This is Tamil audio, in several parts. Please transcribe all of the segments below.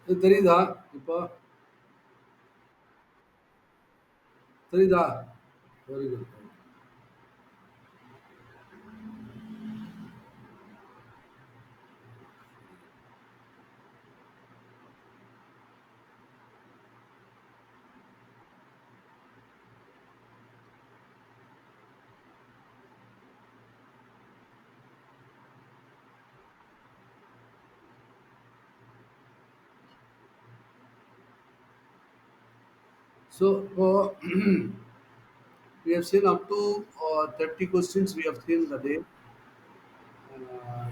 இது தெரியுதா? இப்போ தெரியுதா? Very good. So, we have seen up to 30 questions we have seen the day.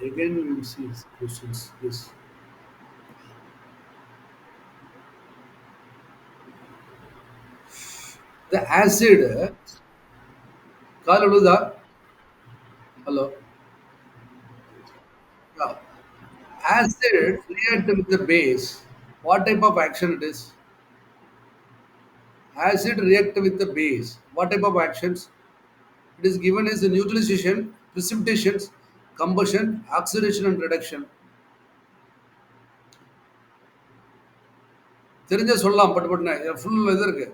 Again, we will see questions. Yes. The acid, Kaluda, hello. Yeah. Acid react with the base. What type of action it is? Acid react with the base. What type of actions? It is given as a neutralization, precipitations, combustion, oxidation and reduction. தெரிஞ்சா சொல்லலாம் பட் பட் ஃபுல் இது இருக்கு.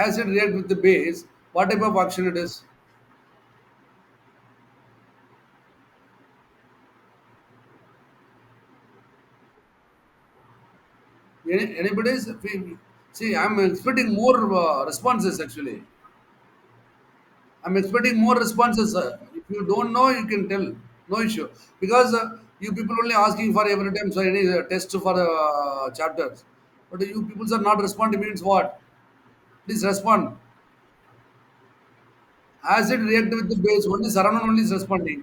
Acid react with the base. What type of action it is? Anybody's see, I'm expecting more responses actually. I'm expecting more responses. If you don't know, you can tell. No issue. Because you people only asking for every time so any test for chapters. But you people are not responding means what? Please respond. As it react with the base, only Saranan only is responding.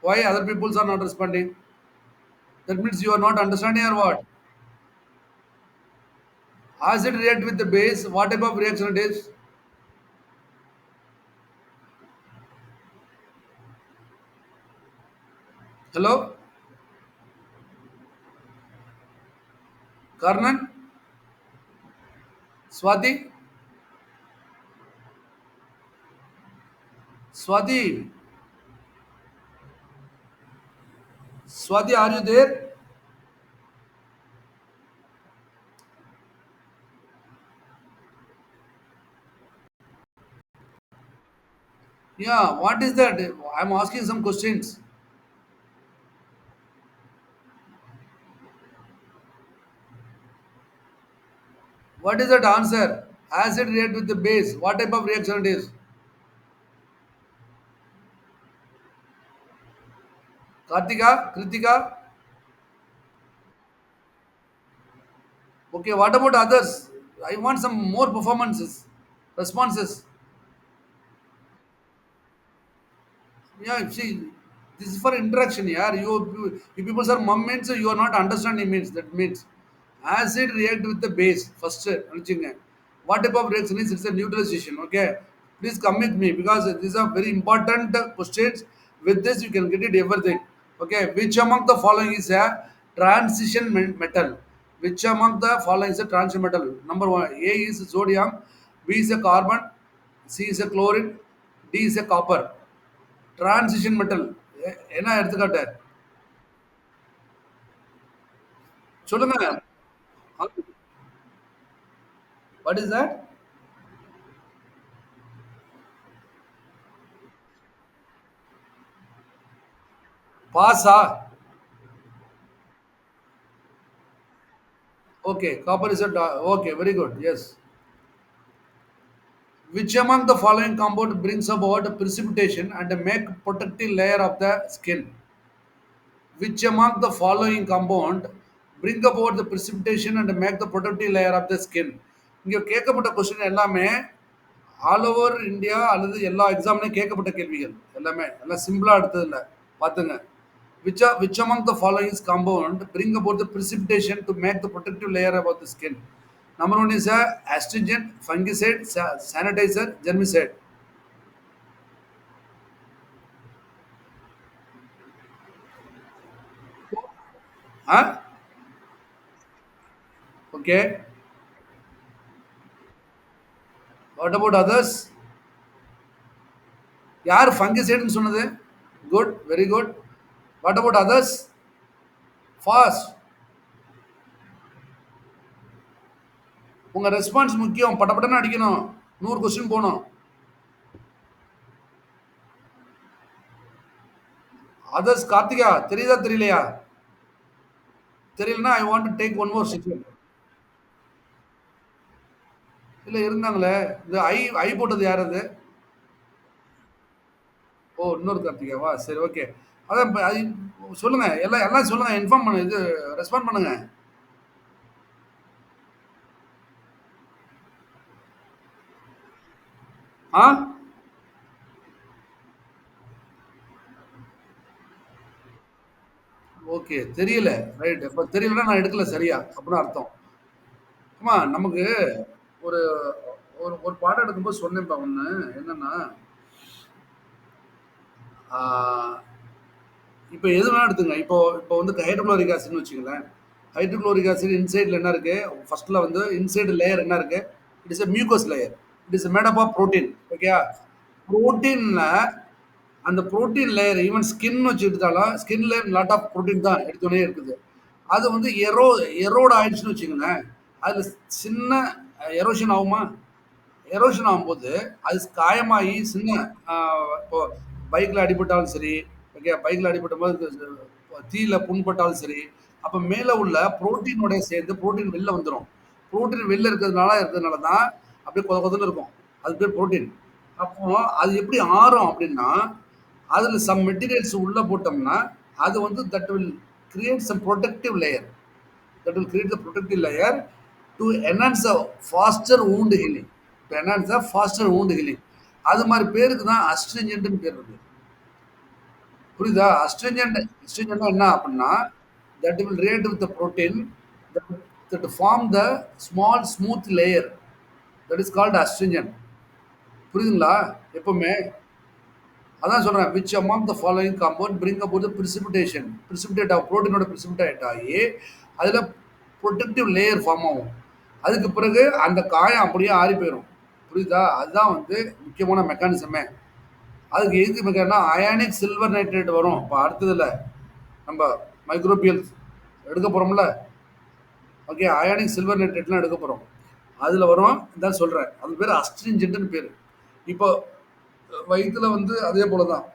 Why other peoples are not responding? That means you are not understanding or what? As it react with the base, what type of reaction it is? Hello? Karnan? Swati? Swati? Swati, are you there? Yeah, what is that? I'm asking some questions. What is that answer? Acid react with the base. What type of reaction it is? Kartika? Kritika? Okay, what about others? I want some more performances, responses. Yeah, see, this is for interaction. Yeah, you people are mum means you are not understanding means that means acid react with the base first. Anuchinga. What type of reaction is? It's a neutralization. Okay, please come with me because these are very important questions. With this, you can get it everything. Okay, which among the following is a transition metal? Which among the following is a transition metal? Number one, A is sodium, B is a carbon, C is a chlorine, D is a copper. Transition metal என்ன எடுத்துக்காட்டு சொல்லுங்க வாட் இஸ் தட் பாஸா okay copper is okay very good yes which among the following compound brings about precipitation and make protective layer of the skin which among the following compound bring about the precipitation and make the protective layer of the skin இங்க கேட்கப்பட்ட கொஸ்டின் எல்லாமே ஆல் ஓவர் இந்தியா அல்லது எல்லா எக்ஸாம்லையும் கேட்கப்பட்ட கேள்விகள் எல்லாமே எல்லாம் சிம்பிளா எடுத்தது இல்லை பார்த்துங்க which among the following is compound bring about the precipitation to make the protective layer about the skin. Number one is a astringent, fungicide, sanitizer, germicide. Huh? Okay. What about others? யார் ஃபங்கிசைடுன்னு சொன்னது? Good, very good. What about others? Fast. உங்க ரெஸ்பான்ஸ் முக்கியம். படபடன்னு அடிக்கணும். 100 கொஸ்டின் போணும். அதர்ஸ் கார்த்திகா தெரியுதா தெரியலையா? தெரியலன்னா I want to take one more section. இல்ல இருந்தாங்களே. இந்த ஐ போட்டது யார் அது? ஓ! இன்னொரு கார்த்திகாவா? சரி ஓகே. அதான் இப்ப அது சொல்லுங்க. எல்லாம் எல்லாம் சொல்லுங்க. இன்ஃபார்ம் பண்ணு இது ரெஸ்பாண்ட் பண்ணுங்க. ஆ? ஓகே. தெரியல. ரைட். இப்ப தெரியலன்னா நான் எடுக்கல சரியா. அப்படின்னு அர்த்தம். ஆமா நமக்கு ஒரு ஒரு ஒரு பாடம் எடுக்கும்போது சொன்னேன்ப்பா ஒண்ணு. என்னன்னா, ஆ இப்ப எது வேணா எடுத்துங்க. இப்போ இப்போ வந்து ஹைட்ரோகுளோரிக் ஆசிட்ன்னு வச்சுக்கங்களேன். ஹைட்ரோகுளோரிக் ஆசிட் இன்சைட்ல என்ன இருக்கு? ஃபர்ஸ்ட்ல வந்து இன்சைட் லேயர் என்ன இருக்கு? It is a mucus layer. It is made up of protein. ஓகேயா? புரோட்டீன்ல அந்த புரோட்டீன் லேயர் ஈவன் ஸ்கின் வச்சு எடுத்தாலும் ஸ்கின்ல லாட் ஆஃப் புரோட்டீன் தான் எடுத்தோடனே இருக்குது. அது வந்து எரோட் ஆயிடுச்சுன்னு வச்சுக்கோங்களேன். அதுல சின்ன எரோஷன் ஆகுமா? எரோஷன் ஆகும்போது அது காயமாகி சின்ன இப்போ பைக்கில் அடிபட்டாலும் சரி, ஓகே பைக்கில் அடிபடும்போது தீயில புண்பட்டாலும் சரி, அப்போ மேலே உள்ள புரோட்டீனோட சேர்ந்து புரோட்டீன் வெளில வந்துடும். புரோட்டீன் வெளில இருக்கிறதுனால தான் அப்படியே கொத கொதன்னு இருக்கும். அது பேர் புரோட்டீன். அப்போ அது எப்படி ஆறும் அப்படின்னா, அதில் சம் மெட்டீரியல்ஸ் உள்ளே போட்டோம்னா அது வந்து that will create some protective layer. That will create the protective layer to enhance the faster wound healing. To enhance the faster wound healing. அது மாதிரி பேருக்கு தான் அஸ்ட்ரிஞ்சன்ட்னு பேர் இருக்கு. புரியுதா? அஸ்ட்ரிஞ்சன்ட் என்ன அப்படின்னா that will react with the protein that, that form the small smooth layer that is called astringent. புரியுதுங்களா? எப்பவுமே அதான் சொல்றேன் which among the following compound bring about the precipitation precipitate ஆகும் புரோட்டீனோட precipitate ஆகி அதில் ப்ரொடெக்டிவ் லேயர் ஃபார்ம் ஆகும். அதுக்கு பிறகு அந்த காயம் அப்படியே ஆறி போயிடும். புரியுதா? அதுதான் வந்து முக்கியமான மெக்கானிசமே. அதுக்கு எதுக்கு மெக்கானா அயானிக் சில்வர் நைட்ரேட் வரும். இப்போ அடுத்ததுல நம்ம மைக்ரோபியல் எடுக்க போறோம்ல. ஓகே அயானிக் சில்வர் நைட்ரேட்லாம் எடுக்க போறோம். அதுல வரும் இதான் சொல்றேன். அது பேர் அஸ்ட்ரிஞ்சன்ட்னு பேரு. இப்போ வயித்துல வந்து அதே போல தான்.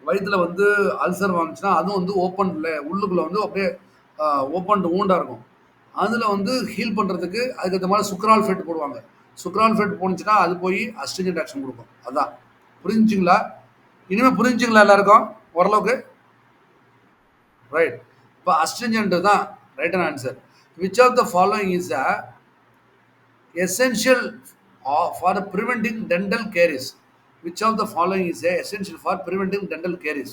வயித்துல வந்து அல்சர் வந்துச்சுன்னா அதுவும் வந்து ஓப்பன்ல உள்ளுக்குள்ள வந்து அப்படியே ஓப்பன் ஊண்டா இருக்கும். அதுல வந்து ஹீல் பண்றதுக்கு அதுக்கேற்ற மாதிரி சுக்ரால்ஃபேட் போடுவாங்க. சுக்ரால்ஃபேட் போனுச்சுன்னா அது போய் அஸ்ட்ரிஜென்ட் ஆக்ஷன் கொடுக்கும். அதான் புரிஞ்சுங்களா? இனிமே புரிஞ்சுங்களா எல்லாருக்கும் ஓரளவுக்கு? ரைட். இப்போ அஸ்ட்ரிஜென்ட் தான் right answer. Which of the following is a essential for preventing dental caries. Which of the following is essential for preventing dental caries?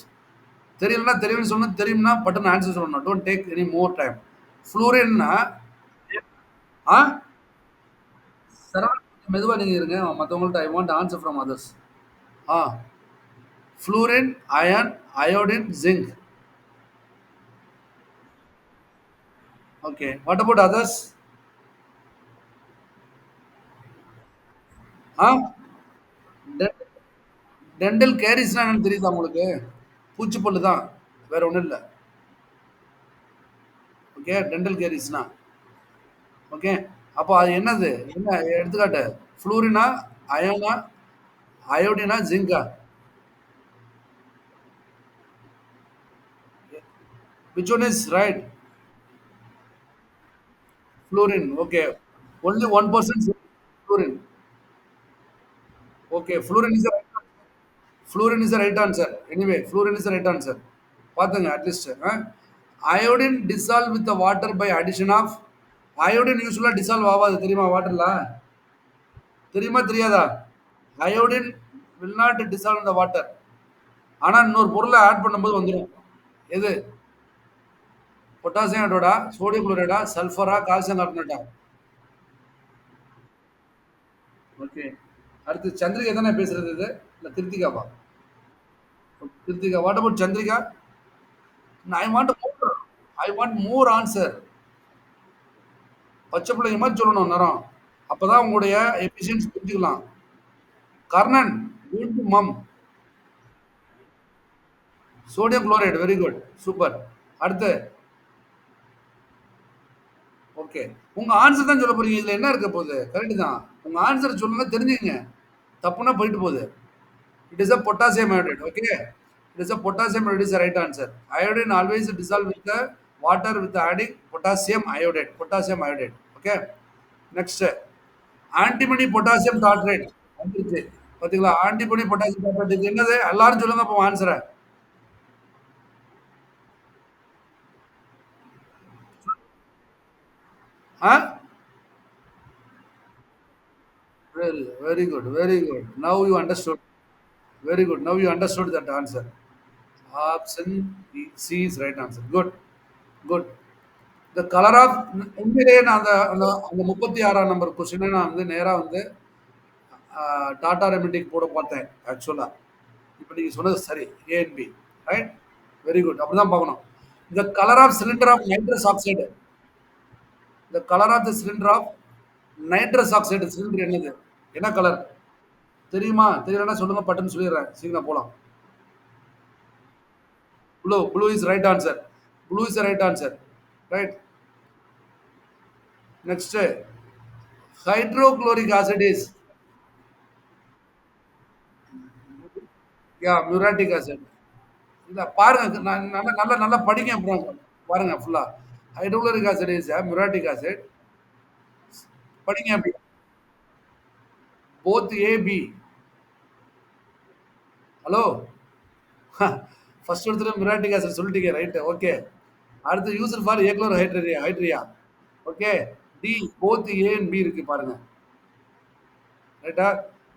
தெரியலன்னா தெரியலன்னு சொன்னா தெரியும்னா பட்டன் ஆன்சர் சொல்லணும். Don't take any more time. ஃப்ளூரின்னா ஆ சரவணன் கொஞ்சம் மெதுவா நீங்க இருங்க. மத்தவங்கள்ட்ட I want answer from others. ஆ fluorine, iron, iodine, zinc. Okay. What about others? ஆ டென்டல் கேரிஸ்னா என்னன்னு தெரியுதா உங்களுக்கு? பூச்சிப்பல்லு தான். வேற ஒண்ணும் இல்ல. ஓகே. டென்டல் கேரிஸ்னா. ஓகே. அப்போ அது என்னது? என்ன எடுத்துக்காட்டு? ஃப்ளூரினா, அயனா, அயோடினா, ஜிங்கா? Which one is right? Fluorine. Okay. Only 1% fluorine. Okay. Fluorine is the right answer. Anyway, fluorine is the right answer. பாத்துங்க at least. Iodine dissolve with the water by addition of iodine யூஸ்வலா டிசால்வ் ஆகாது தெரியுமா வாட்டர்ல? தெரியுமா தெரியாதா? Iodine will not dissolve in the water. ஆனா இன்னொரு பொருளை ஆட் பண்ணும்போது வந்துடும். எது? பொட்டாசியம் ஹைட்ரோடா, சோடியம் குளோரைடா, சல்ஃபரா, கால்சியம் கார்பனேட்டா? ஓகே. அடுத்து சந்திரிகா தானே பேசுறது இது? இல்ல கிருத்திகாவா? Kiruthika. What about Chandrika? I want more. I want more answer. பச்சை பிள்ளைங்க மாதிரி சொல்லணும் நேரம். அப்பதான் உங்களுடைய எஃபிஷியன்சி புரிஞ்சுக்கலாம். கர்ணன். மம். Sodium chloride very good. Super. அடுத்து ஓகே. ஓகே. உங்க ஆன்சர் தான் சொல்லப் போறீங்க. இதுல என்ன இருக்க போகுது? கரெக்ட் தான். உங்க ஆன்சர் சொல்லுங்க தெரிஞ்சுக்கங்க. தப்புனா போயிட்டு போகுது. It is a potassium iodide. Okay. It is a potassium iodide is the right answer. Iodine always dissolve with the water with adding potassium iodide. Potassium iodide. Okay. Next. Antimony potassium tartrate. வந்துருச்சு. பாத்தீங்களா? ஆன்டிமனி பொட்டாசியம் டார்ட்ரேட் இது என்னது? எல்லாரும் சொல்லுங்க அப்போ ஆன்சரை. ஆ? Very good. Very good. Now you understood. Very good. Now you understood that answer. Option C is right answer. Good. Good. The color of உண்மையிலேயே நான் அந்த அந்த அந்த 36ஆம் நம்பர் கொஸ்டினை நான் வந்து நேரா வந்து டாடா ரெமிடிக்கு போட பார்த்தேன் ஆக்சுவலா. இப்போ நீங்க சொன்னது சரி. A and B. Right? Very good. அப்படிதான் பார்க்கணும். The color of cylinder of nitrous oxide. The color of the cylinder of nitrous oxide cylinder என்னது? என்ன கலர்? தெரியுமா? தெரியலன்னா சொல்லுங்க பட்டுன்னு சொல்லிடுறேன். சீக்கிரம் போலாம். Blue. Blue is right answer. Blue is the right answer. Right. Next, hydrochloric acid is yeah, muriatic acid. இல்ல பாருங்க நல்லா நல்லா நல்லா படிங்க அப்புறம் பாருங்க ஃபுல்லா. Hydrochloric acid is a muriatic acid. படிங்க அப்படி. Both A, B. Hello first ஒருத்தர் muriatic acid சொல்லிட்டீங்க ரைட் ஓகே. அடுத்து யூசர் ஃபார் ஏக்லோர் ஹைட்ரியா ஹைட்ரியா okay. D both A and B இருக்கு பாருங்க. ரைட்டா?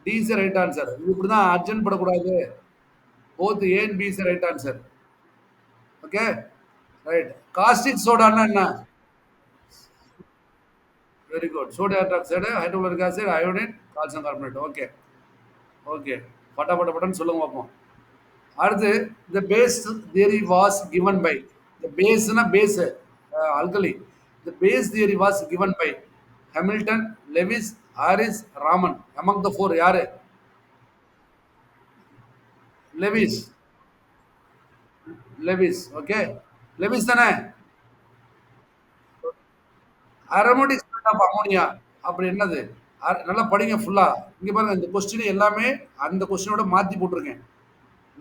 D is right answer. இது இப்படிதான் அர்ஜென்ட் படக்கூடாது. Both A and B is right answer. Okay right. Caustic சோடான்னா என்ன? Very good. Sodium hydroxide hydrochloric acid iodine calcium carbonate. Okay okay. பட்டா பட்ட பட்டன்னு சொல்லுங்க பார்ப்போம். அடுத்து the base theory was given by the baseனா base alkali. The base theory was given by Hamilton, Lewis, Harris, Raman. Among the four யாரு? லெவிஸ். லெவிஸ் ஓகே. லெவிஸ் தானே? அரோமேட்டிக் ஸ்பிரிட் ஆஃப் அமோனியா அப்படி என்னது? நல்லா படிங்க ஃபுல்லா. இங்க பாருங்க இந்த கொஸ்டின் எல்லாமே அந்த கொஸ்டினோட மாத்தி போட்டிருக்கேன்.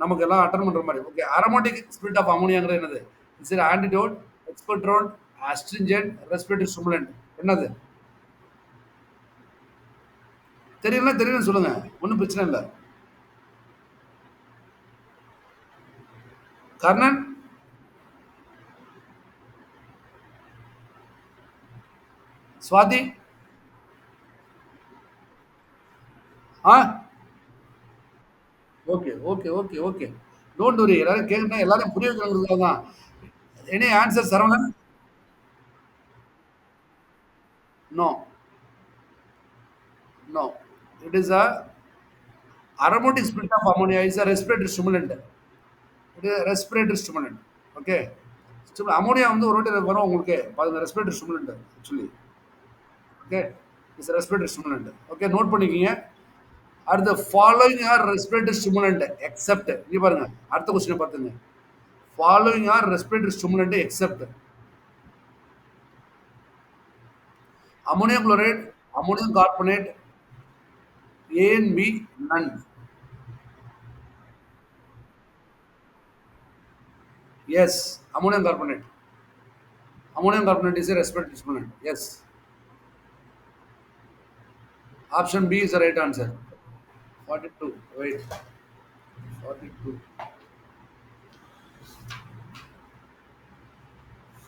நமக்கு எல்லாம் அட்டன் பண்ற மாதிரி. ஓகே. அரோமேட்டிக் ஸ்பிரிட் ஆஃப் அமோனியாங்கிறது என்னது? It's antidote, expectorant, astringent, respiratory stimulant. என்னது? தெரியல தெரியும் சொல்லுங்க. ஒன்றும் பிரச்சனை இல்லை. கர்ணன். சுவாதி. ஆ okay okay okay okay. Don't worry. எல்லாரும் கேட்கணும் எல்லாரும் புரிய வைக்கிறதுக்காக தான். Any answer Saravanan? No, no. It is a aromatic split of ammonia is a respiratory stimulant. It is a respiratory stimulant. Okay. அமோனியா வந்து ஒரு வாட்டி வரும் உங்களுக்கு பாருங்க respiratory stimulant actually. Okay. It's respiratory stimulant. Okay note பண்ணிக்கங்க. அடுத்த following are respiratory stimulant except. இங்க பாருங்க அடுத்த கொஸ்டின் பார்த்துங்க. Following are respiratory stimulant except ammonium chloride, ammonium carbonate, A and B, none. Yes, ammonium carbonate. Ammonium carbonate is a respiratory stimulant. Yes. Option B is the right answer. 42. Wait. 42.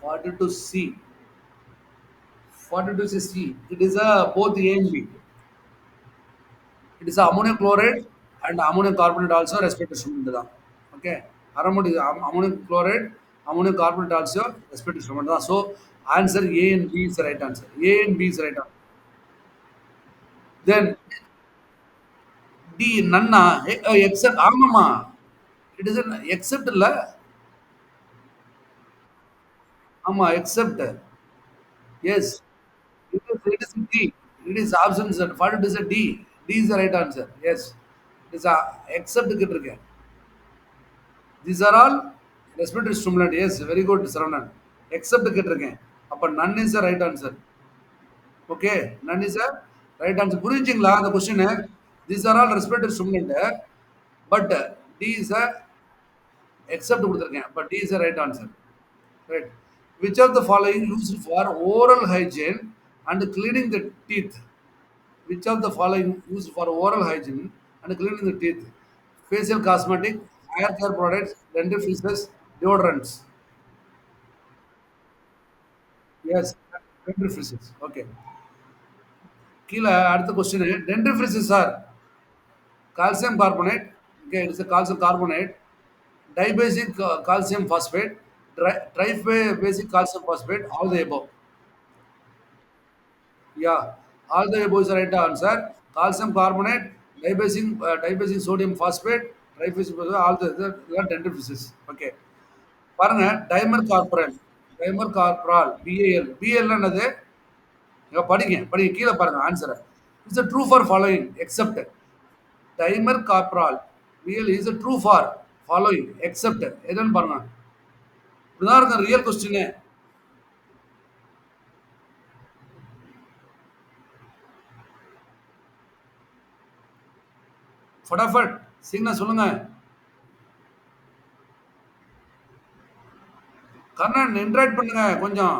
42 C. 42 is C. It is a both A and B. It is a ammonium chloride and ammonium carbonate also respiratory stimulant. தான். Okay. Aromatic ammonium chloride, ammonium carbonate also respiratory stimulant. தான். So answer A and B is the right answer. A and B is the right answer. Then D நன்னா எக்ஸப்ட் ஆமாமா. இட் இஸ் எக்ஸப்ட் இல்ல. ஆமா except. Yes. It is D. It is option set. What it is D. D is the right answer. Yes. It is except கேட்டிருக்கேன். These are all respiratory stimulant. Yes very good Saravanan. Except கேட்டிருக்கேன். அப்ப none is the right answer. Okay. நன்றி சார். Right answer. புரிஞ்சுங்களா அந்த question? These are all respected student. But D is a except குடுத்துருக்கேன். But D is a right answer. Right. Which of the following used for oral hygiene and cleaning the teeth? Which of the following used for oral hygiene and cleaning the teeth? Facial cosmetic, hair care products, dentifrices, deodorants. Yes, dentifrices. Okay. கீழ அடுத்த question dentifrices are calcium carbonate. Okay, it's a calcium carbonate, dibasic calcium phosphate, tribasic calcium phosphate, all the above. Yeah, all the above is the right answer. Calcium carbonate, dibasic sodium phosphate, tribasic phosphate, all the dentifrices. Okay. பாருங்க டைமர் கார்பரல் பிஏஎல் பிஎல் என்னது இங்க படிங்க கீழே பாருங்க ஆன்சரை it's true for following except dimercaprol BL is true for following except எதுன்னு பாருங்க இப்படிதான் இருக்கும் ரியல் கொஸ்டின் ஃபடாஃபட் சீக்கிரம் சொல்லுங்க கர்ணன் இன்ட்ராக்ட் பண்ணுங்க கொஞ்சம்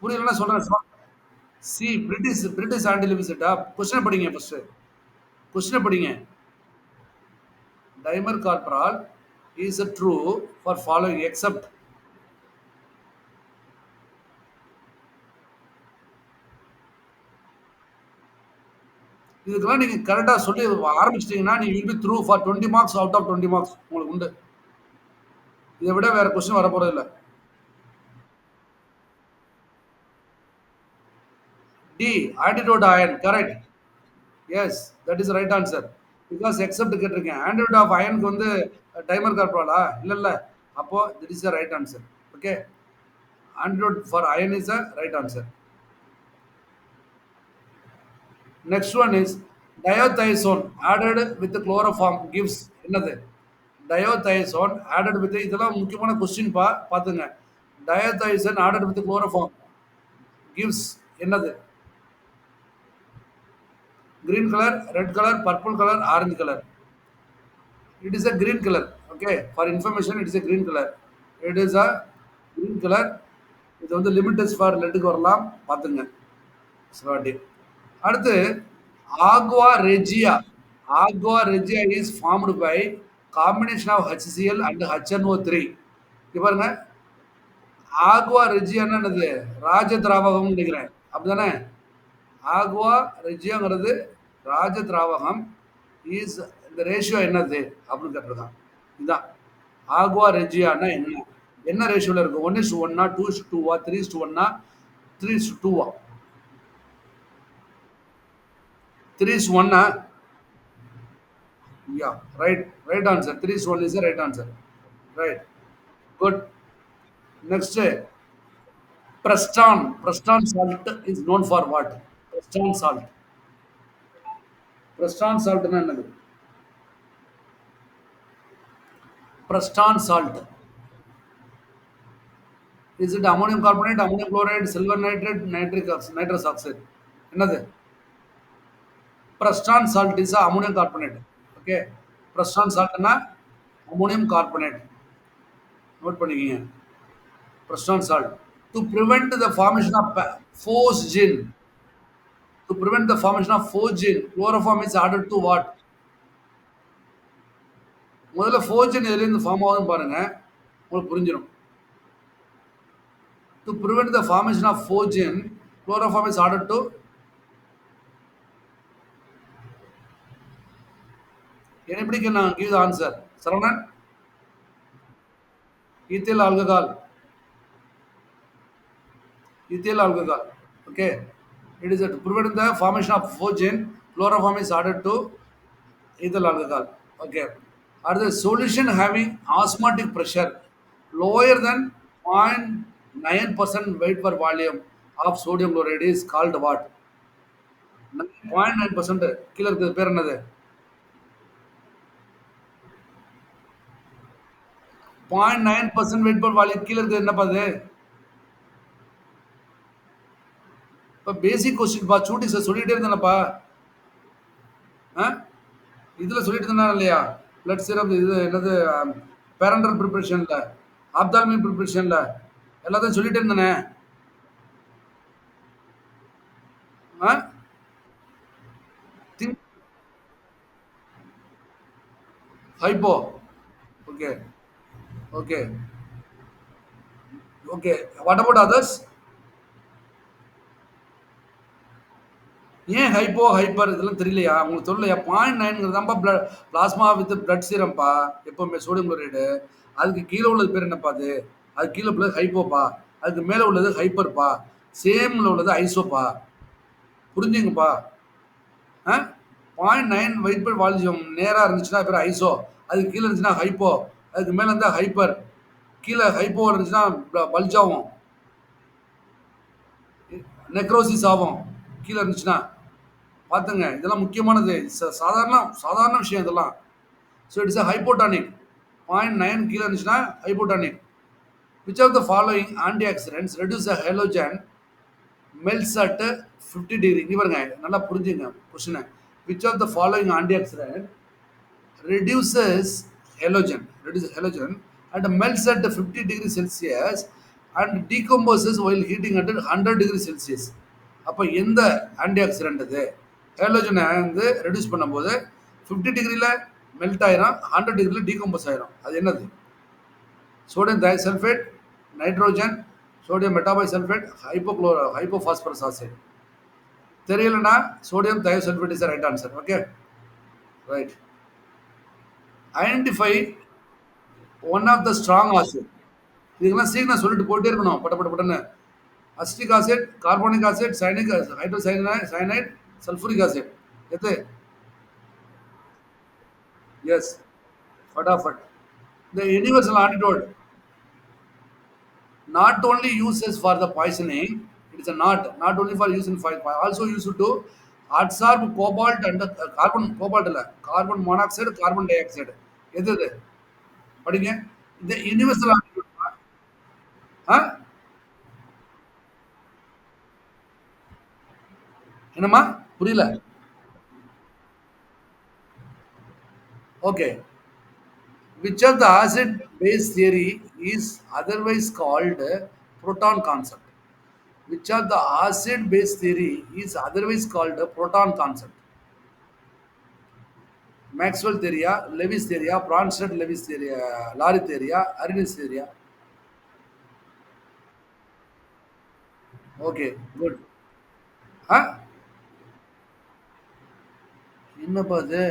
புரியலன்னா சொல்றேன் சி பிரிட்டிஷ் ஆண்டில் விசிட்டா கொஸ்டினை படிங்க ஃபர்ஸ்ட் கொஸ்டினை படிங்க dimercaprol is true for following except இதுக்கெல்லாம் நீங்க கரெக்டா சொல்லி ஆரம்பிச்சிட்டீங்கன்னா நீ will be through for 20 marks out of 20 marks உங்களுக்கு உண்டு இதை விட வேற கொஸ்டின் வர போறது இல்ல D antidote iron correct yes that is right answer because except கேட்டிருக்கேன் ஆன்டிடோட் ஆஃப் அயனுக்கு வந்து டைமர் கார்பரலா இல்ல இல்ல அப்போ this is the right answer okay antidote for iron is a right answer next one is dithizone added with chloroform gives என்னது டயோதைசோன் ஆடட் வித் இதெல்லாம் முக்கியமான கொஸ்டின் பாத்துங்க dithizone added with chloroform gives என்னது green color, red color, purple color, orange color. It is a green color. Okay, for information, it is a green color. It is a green color. இது வந்து லிமிட்டஸ் ஃபார் லெட்டுக்கு வரலாம் பார்த்துங்க ஸ்லாட்டி அடுத்து aqua regia aqua regia is formed by combination of HCl and HNO3 இங்க பாருங்க ஆக்வா ரெஜியான்னு என்னது ராஜ திராவகம்னு நினைக்கிறேன் அப்படிதானே ஆக்வா ரெஜியாங்கிறது ராஜ திராவகம் இஸ் இந்த ரேஷியோ என்னது அப்படின்னு கேட்டிருக்கான் இதுதான் ஆக்வா ரெஜியானா என்ன என்ன ரேஷியோவில் இருக்கு 1:1 2:2 3:1 3:2 3:1 yeah right answer 3:1 is the right answer right good next Preston salt is known for what Preston salt என்னது Preston salt is it ammonium carbonate ammonium chloride silver nitrate nitrous oxide என்னது Preston salt is a ammonium carbonate okay Preston salt னா ammonium carbonate நோட் பண்ணிக்கங்க Preston salt to prevent the formation of phosgene to prevent the formation of phosgene chloroform is added to what முதல்ல phosgene எதுல இருந்து ஃபார்ம் ஆகுதுன்னு பாருங்க உங்களுக்கு புரிஞ்சிடும் to prevent the formation of phosgene chloroform is added to anybody can give the answer Saravanan ethyl alcohol ethyl alcohol okay it is to prevent the formation of phosgene chloroform is added to ethyl alcohol okay are the solution having osmotic pressure lower than 0.9% weight per volume of sodium chloride is called what 0.9% கீழ இருக்கிறது பேர் என்னது 0.9% weight per volume கீழ இருக்கிறது என்ன பாது பேசிக் கொஸ்டின் பா ஷூட்டிங் சார் சொல்லிட்டே இருந்தேனப்பா. ஆ இதுல சொல்லிட்டு இருந்தானா இல்லையா? பிளட் சிரம் இது என்னது பேரண்டல் ப்ரிப்பரேஷன்ல, ஆப்தால்மிக் ப்ரிப்பரேஷன்ல எல்லாத்தையும் சொல்லிட்டே இருந்தேனே. ஆ think hypo. Okay. Okay. Okay. What about others? ஏன் ஹைப்போ, ஹைப்பர் இதெல்லாம் தெரியலையா? உங்களுக்கு தெரியலையா? 0.9ங்கிறதாம்பா பிளாஸ்மா வித் பிளட் சீரம்ப்பா. எப்பவுமே சோடியம் குளோரைடு. அதுக்கு கீழ உள்ளது பேர் என்னப்பா அது? அதுக்கு கீழ உள்ளது ஹைப்போப்பா. அதுக்கு மேல உள்ளது ஹைப்பர்ப்பா. சேம்ல உள்ளது ஐசோப்பா. புரிஞ்சுங்கப்பா. ஆ 0.9 வைப்பர் வால்யூம் நேரா இருந்துச்சுன்னா பேர் ஐசோ. அதுக்கு கீழ இருந்துச்சுன்னா ஹைப்போ. அதுக்கு மேல இருந்தா ஹைப்பர். கீழ ஹைப்போ இருந்துச்சுன்னா பல்ஜ் ஆகும். நெக்ரோசிஸ் ஆகும். கீழ இருந்துச்சுன்னா. பார்த்துங்க. இதெல்லாம் முக்கியமானது. சாதாரண சாதாரண விஷயம் இதெல்லாம். So it's a hypotonic. 0.9 கீழ இருந்துச்சுன்னா hypotonic. Which of the following anti oxidants reduce the halogen melts at 50 degree. இங்க பாருங்க. நல்லா புரிஞ்சுங்க கொஸ்டின. Which of the following anti oxidant reduces halogen and melts at 50 degrees Celsius and decomposes while heating at 100 degrees Celsius. அப்போ எந்த ஆன்டி ஆக்சிடென்ட் இது? ஹேலோஜனை வந்து ரெடியூஸ் பண்ணும்போது 50 டிகிரியில் மெல்ட் ஆயிரும், 100 டிகிரியில் டீகம்போஸ் ஆயிரும். அது என்னது? Sodium thiosulphate, nitrogen, sodium metabisulphate, hypophosphorous acid. தெரியலனா sodium thiosulphate is right answer. Okay, right. Identify one of the strong acid. இதுக்கெல்லாம் சீக்கிரம் சொல்லிட்டு போயிட்டே இருக்கணும் பட்ட பட்ட பட்டன்னு. Acetic acid, carbonic acid, cyanic hydrocyanide, sulphuric acid. எது? எஸ், ஃபட்டாஃபட். The universal antidote not only uses for the poisoning, it is a not only for use in fight, also used to absorb cobalt and carbon இல்ல carbon monoxide, carbon di oxide. எது இது? படிங்க. இந்த யுனிவர்சல் antidote. ஆ என்னம்மா? புரியல. Okay. Which of the acid base theory is otherwise called proton concept? Which of the acid base theory is otherwise called proton concept? Maxwell theory, Lewis theory, Bronsted Lewis theory, Lorry theory, Arrhenius theory. Okay, good. ஆ என்னப்பா அது?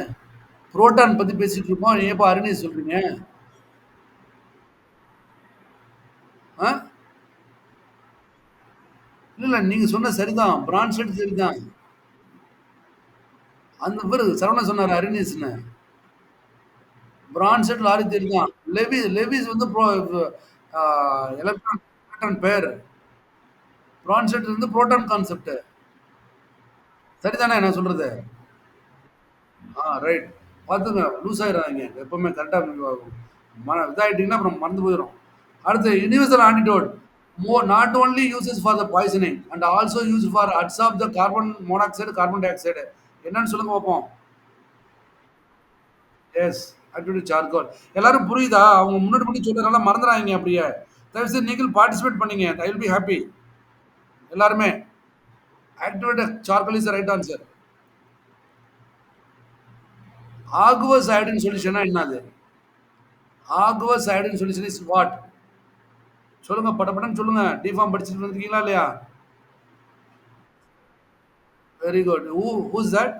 புரோட்டான் பத்தி பேசிட்டு இருக்கோம். ஏன்ப்பா அரிணேஸ் சொல்றீங்க? ஆ இல்ல இல்ல நீங்க சொன்ன சரிதான். பிரான்ஸ்டட் சரிதான். அந்த பேரு சரவணன் சொன்னாரு அரிணேஸ்னு. பிரான்ஸ்டட் லாரி தெரியும். லெவிஸ் வந்து எலக்ட்ரான் பேர். பிரான்ஸ்டட் வந்து புரோட்டான் கான்செப்ட். சரிதானே நான் சொல்றது? ரைட். பார்த்துங்க லூஸ் ஆயிடாதீங்க. எப்பவுமே கரெக்டா இதாயிட்டீங்கன்னா அப்புறம் மறந்து போயிடும். அடுத்து universal antidote not only uses for the poisoning and also use for adsorb the carbon monoxide, carbon di oxide. என்னன்னு சொல்லுங்க பார்ப்போம். Yes, activity charcoal. எல்லாரும் புரியுதா? அவங்க முன்னாடி பண்ணி சொல்றதுனால மறந்துடாதீங்க அப்படியே. தயவு செய்து நீங்கள் பார்ட்டிசிபேட் பண்ணீங்க. I will be happy. எல்லாருமே activate charcoal is right answer. Aqueous iodine சொல்யூஷனா என்னது? Aqueous iodine solution is what? சொல்லுங்க படப்படன்னு சொல்லுங்க. டிஃபார்ம் படிச்சுட்டு வந்திருக்கீங்களா இல்லையா? Very good. Who's that?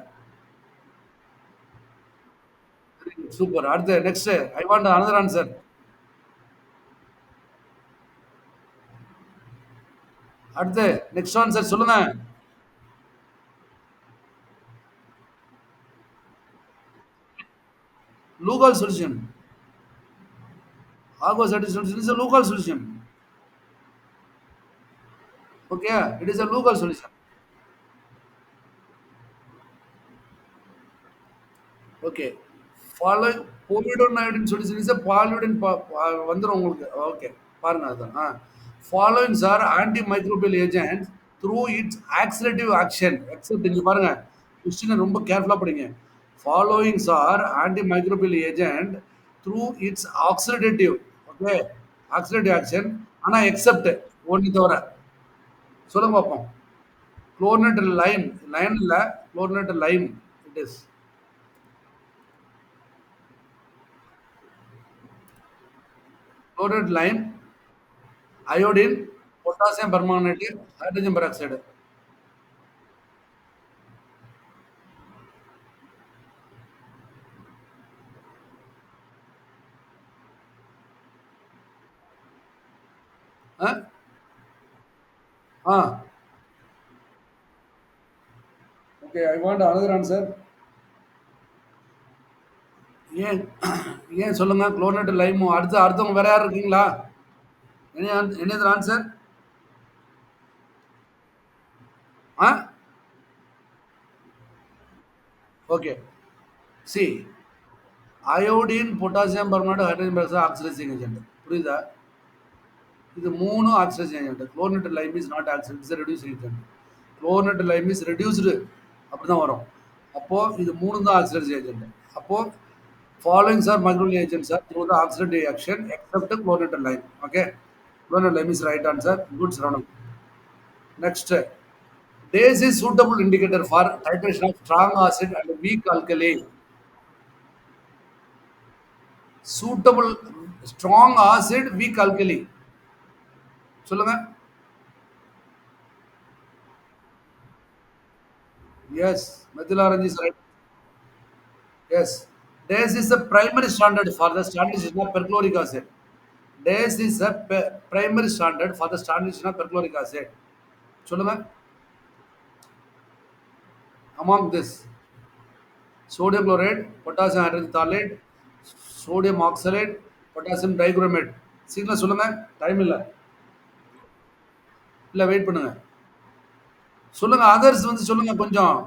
Super. அடுத்து next I want another answer. அடுத்து நெக்ஸ்ட் ஆன்சர் சொல்லுங்க. Lugol solution. Aqueous iodine solution is a local solution. Okay, it is a local solution. Okay. Following povidone iodine solution is a polyvidone வந்துரும் உங்களுக்கு. ஓகே. பாருங்க அதுதான். Followings are anti microbial agents through its oxidative action. Except இங்க பாருங்க, கொஸ்டினை ரொம்ப கேர்ஃபுல்லா படிங்க. Followings are antimicrobial agent through its oxidative, okay, oxidative action. ஆனா except ஒண்ணு தவிர சொல்லுங்க பார்ப்போம். Chlorinated lime, lime இல்ல, chlorinated lime it is. Chlorinated lime, iodine, potassium permanganate, hydrogen peroxide. Huh? Ah, okay, I want another answer. ஏன் ஏன் சொல்லுங்க குளோனேட் லைமு அடுத்து அடுத்தவங்க வேற யாரும் இருக்கீங்களா? Any answer? ஆ, okay. C, iodine, potassium permanganate, hydrogen peroxide oxidising agent. புரியுதா? இது மூணும் oxidising agent. Chlorinated lime is not oxidise, it's reducing agent. Chlorinated lime is reduced, அப்படிதான் வரும். அப்போ இது மூணும் தான் ஆக்சிடைசிங் ஏஜென்ட். அப்போ followings are microbial agents are through the oxidative action except chlorinated lime. Okay, chlorinated lime is right answer. Good, Saranam. Next, days is suitable indicator for titration of strong acid and weak alkali. Suitable strong acid, weak alkali. சொல்லுங்க. Yes, methyl orange is right. Yes. Days is the primary standard for the standardization of perchloric acid. Days is the primary standard for the standardization of perchloric acid. சொல்லுங்க. Among this, sodium chloride, potassium hydrogen thalate, sodium oxalate, potassium dichromate. சீக்கிரம் சொல்லுங்க. டைம் இல்ல. இல்ல வெயிட் பண்ணுங்க. சொல்லுங்க. அதர்ஸ் வந்து சொல்லுங்க கொஞ்சம்.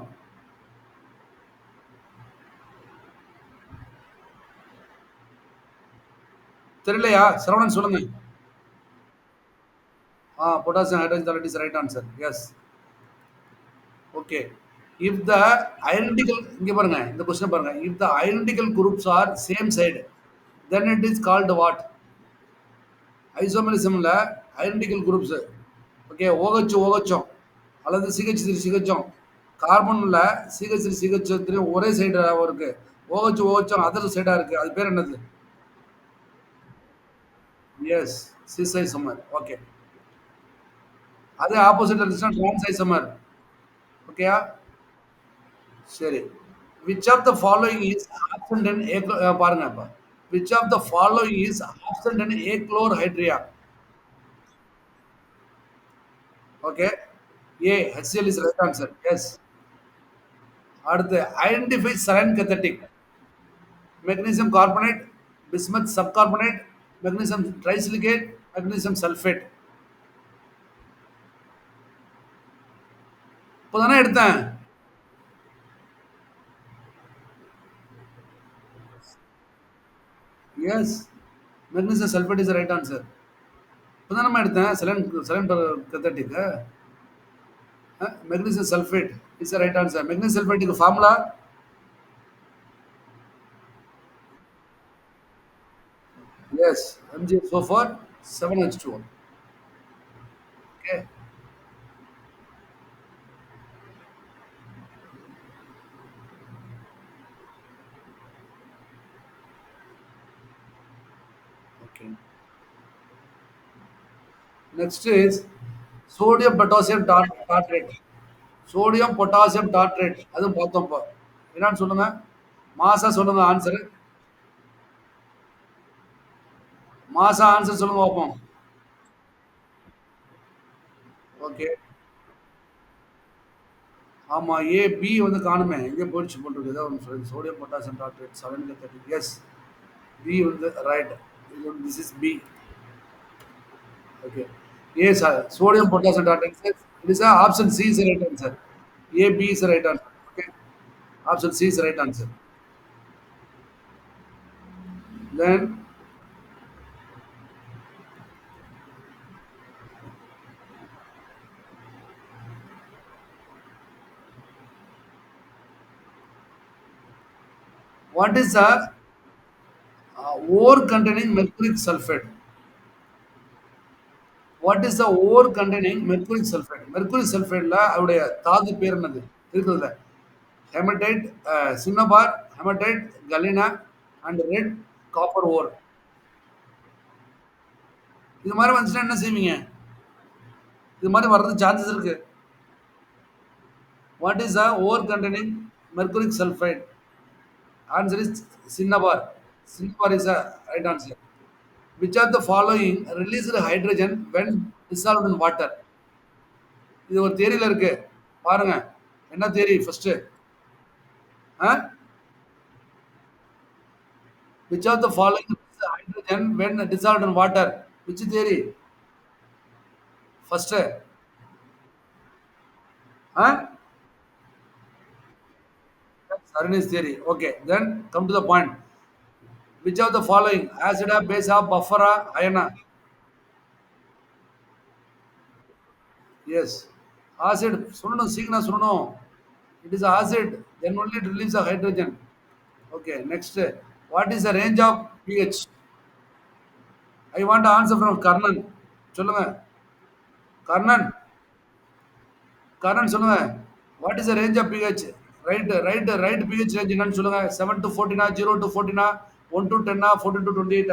தெரியலையா? சரவணன் சொல்லுங்க. Potassium hydrogen thalate is right answer. Yes. Okay. If the identical இங்க பாருங்க. இந்த கொஸ்டின் பாருங்க. If the identical groups are same side, then it is called what? ஐசோமெரிசம்ல identical groups. Okay, OH OH அல்லது CH3 CH கார்பன்ல CH3 CH3 ஒரே சைடு இருக்கு. OH OH அதர் சைடா இருக்கு. அது பேர் என்னது? Yes, cis isomer. ஓகே. அதே ஆப்போசிட்ல இருந்துச்சுன்னா டிரான்ஸ் ஐசோமர். ஓகேயா? சரி. Which of the following is absent in பாருங்க இப்ப. Which of the following is absent in achlorhydria? Okay. A, HCl is right answer. Yes. அடுத்து identify saline cathartic. Magnesium carbonate, bismuth subcarbonate, magnesium trisilicate, magnesium sulphate. இப்போதானே எடுத்தேன். Yes, magnesium sulphate is right answer. இப்போதான் நம்ம எடுத்தேன் saline saline cathartic. Magnesium sulphate is right answer. Magnesium சல்ஃபேட்டுக்கு formula. Yes, MgSO4 7H2O. Okay. Okay. Next is sodium potassium tartrate. Sodium potassium tartrate அதுவும் பார்த்தோம் இப்போ. என்னன்னு சொல்லுங்க. மாசா சொல்லுங்க ஆன்சர். மாசா ஆன்சர் சொல்லுங்க பார்ப்போம். ஓகே. ஆமா, பி வந்து காணுமே, எங்கே போயிடுச்சு போட்டுருக்கு. ஏதோ ஒன்று சொல்லி sodium potassium tartrate 7 yes. B வந்து right. This is B. Okay. ஏ sir sodium potassium tartrate is option C is right answer. B is right answer. Okay. Option C is right answer. Then What is the ore containing mercury sulfate? What is the ore containing mercury sulfate? Mercury sulfateல அவருடைய தாது பேர் என்னது? இருக்குதுல்ல. Hematite, cinnabar, hematite, galena, and red copper ore. இது மாதிரி வந்துச்சுன்னா என்ன செய்வீங்க? இது மாதிரி வர்றது சான்சஸ் இருக்கு. What is the ore containing mercury sulfate? Answer is cinnabar. Cinnabar is a right answer. Which of the following released hydrogen when dissolved in water? இது ஒரு தியரியில இருக்கு. பாருங்க. என்ன theory first? Which of the following released hydrogen when dissolved in water? Which theory? First, huh? Arrhenius theory. Okay, then come to the point. Which of the following acid, base, buffer, ion? Yes. Acid. சொல்லணும் சீக்கிரம் சொல்லணும். It is acid. Then only it relieves the hydrogen. Okay. Next. What is the range of pH? I want to answer from Karnan. சொல்லுங்க. Karnan. Karnan சொல்லுங்க. What is the range of pH? Right pH range என்னன்னு சொல்லுங்க. 7 to 14, 0 to 14, 1 to 10, 14 to 28.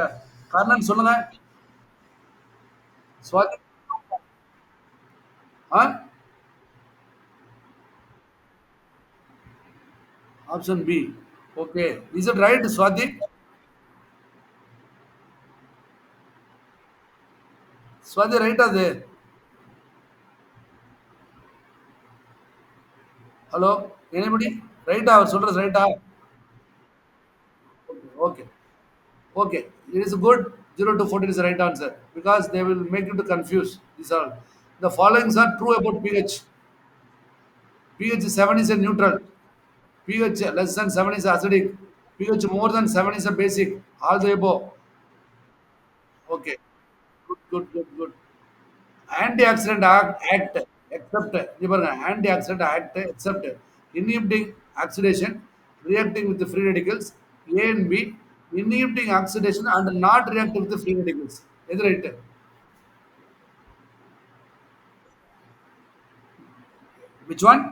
Karnan சொல்லுங்க. Swati. Huh? Option B. Okay. Is it right, Swati? Swati, right அது? Hello? Anybody? Right அவர் சொல்றது ரைட்டா? Okay. Okay. It is good. 0 to 14 is the right answer because they will make you to confuse. These are the followings are true about pH. pH 7 is a neutral. pH less than 7 is acidic. pH more than 7 is a basic. All the above. Okay. Good. Antioxidant act except antioxidant act except inhibiting oxidation, reacting with the free radicals. A and B, inhibiting oxidation and not reacting with the free radicals. Is right? Which one?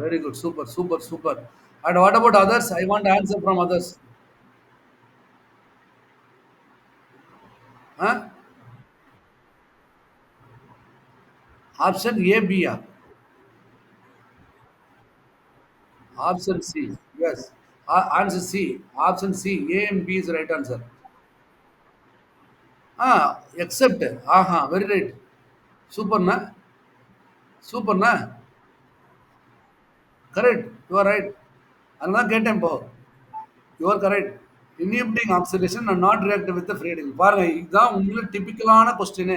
Very good, super. And what about others? I want answer from others. Huh? Option A, B. Option C. Yes. Answer C. Option C. A and B is the right answer. Except. Very right. Super, na? Super, na? Correct. You are right. I'll not get tempo. You are correct. Inhibiting oxidation and not reactive with the free radical. பாருங்க இதுதான் உண்மையில டிபிக்கலான கொஸ்டின்.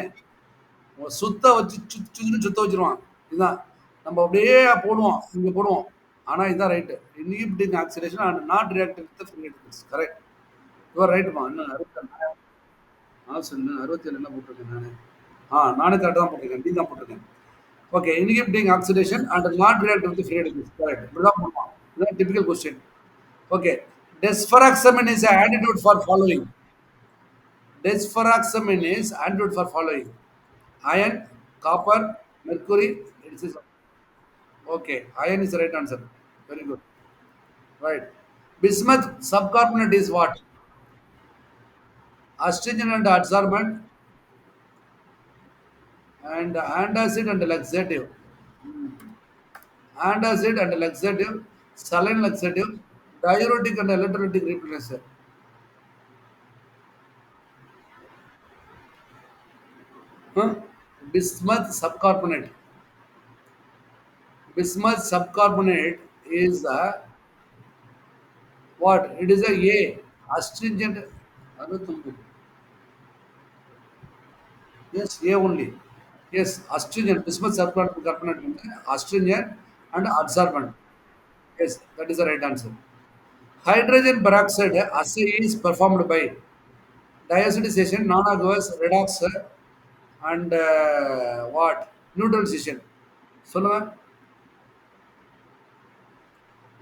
சுத்த வச்சு சுன்னு சுத்த வச்சிருவான். இதுதான் நம்ம அப்படியே போடுவோம் இங்க போடுவோம். ஆனா இதுதான் right. Inhibiting oxidation and not reactive with free radicals. Correct. You are ரைட்மா. இன்னும் 67 ஆப்ஷன் 67 என்ன போட்டிருக்கேன் நானு? நானே கரெக்டாக தான் போட்டிருக்கேன். டி தான் போட்டிருக்கேன். Okay. Inhibiting oxidation and not reactive with free radicals. Correct. இப்படிதான் போடுவான். இதுதான் typical question. Okay. Desferoxamine is an antidote for following. Desferoxamine is antidote for following. Iron, copper, mercury. It is okay. Iron is the right answer. Very good. Right. Bismuth subcarbonate is what? Astringent and adsorbent and antacid and laxative. Antacid and laxative, saline laxative, diuretic and electrolytic replacer. Huh? Bismuth subcarbonate. Bismuth subcarbonate is a what? It is a astringent. Anutumbu. Yes, A only. Yes, astringent. Bismuth subcarbonate means astringent and adsorbent. Yes, that is the right answer. Hydrogen peroxide assay is performed by diazotization, non-aqueous redox, and what? Neutralization. சொல்லுங்க.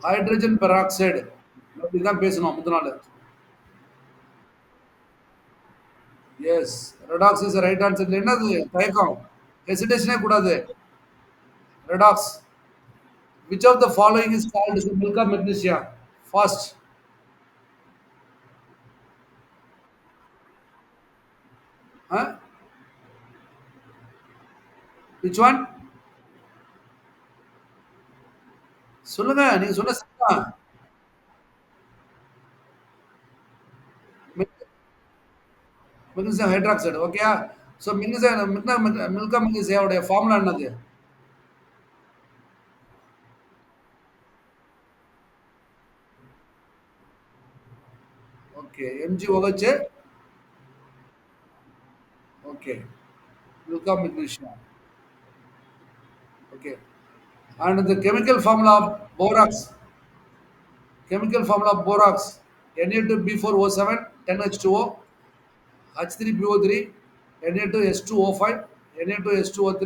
Hydrogen peroxide. அப்படிதான் பேசணும் முந்தின நாள். Yes. Redox is right answer. என்னது தயக்கம்? ஹெசிடேஷனே கூடாது. Redox. Which of the following is called as the milk of magnesia? First, huh? Which one? சொல்லுங்க. நீங்க சொன்ன சரிதான். Magnesium hydroxide. ஓகேயா? ஸோ மெக்னீசியம் மில்கா மெக்னீசியாவுடைய ஃபார்முலா என்னது? Okay. MgOH. Okay. Milkha magnesia. Okay. And the chemical formula of borax. Chemical formula of borax. Na2B4O7, 10H2O, H3PO3, Na2S2O5, Na2S2O3,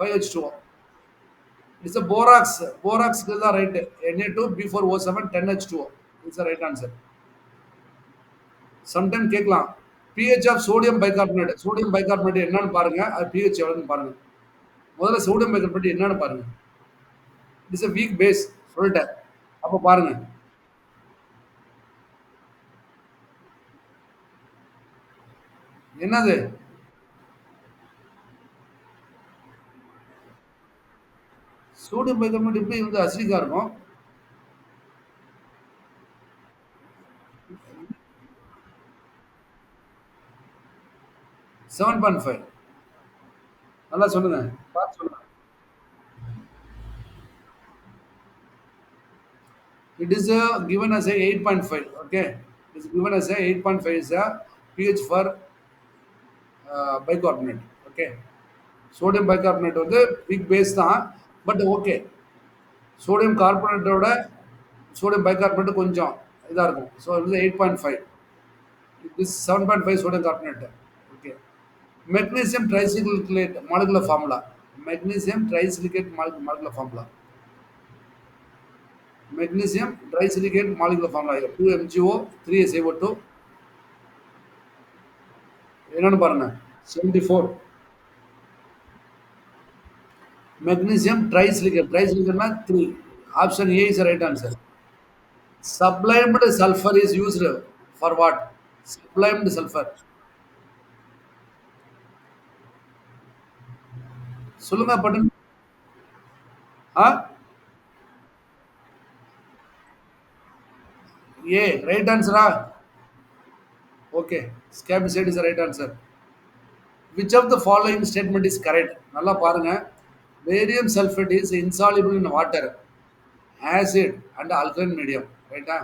5H2O. It's a borax. Borax is the right. Na2B4O7, 10H2O. It's the right answer. Sometime கேட்கலாம். pH of sodium bicarbonate. Sodium bicarbonate என்னன்னு பாருங்க. அது pH எவ்வளவுன்னு பாருங்க. முதல்ல sodium bicarbonate என்னன்னு பாருங்க. It is a weak base. சொல்லிட்டேன். அப்ப பாருங்க. என்னது? சோடியம் பைகார்பனேட் எப்படி வந்து அசிடிக்கா இருக்கும்? 7.5. நல்லா சொல்லுங்க. பார்த்து சொல்லுங்க. It is given as a 8.5. Okay. It is given as a 8.5 is a pH for bicarbonate. Okay. Sodium bicarbonate வந்து பிக் பேஸ் தான். But okay. சோடியம் கார்பனேட்டோட சோடியம் பைகார்பனேட் கொஞ்சம் இதா இருக்கும். ஸோ இது 8.5. This 7.5 sodium carbonate. Okay. Magnesium trisilicate molecular formula. Magnesium trisilicate molecular formula. Magnesium trisilicate molecular formula. 2MgO, 3SiO2. என்னன்னு பாருங்க. 74. Magnesium trisilicate. Trisilicate 3. Option A is the right answer. Sublimed sulfur is used for what? Sublimed sulfur. சொல்லுங்க பட்டன். ஆ? A. Right answer. Okay. Scabicide is the right answer. Which of the following statement is correct? நல்லா பாருங்க. Barium sulfate is insoluble in water, acid and alkaline medium. ரைட்டா?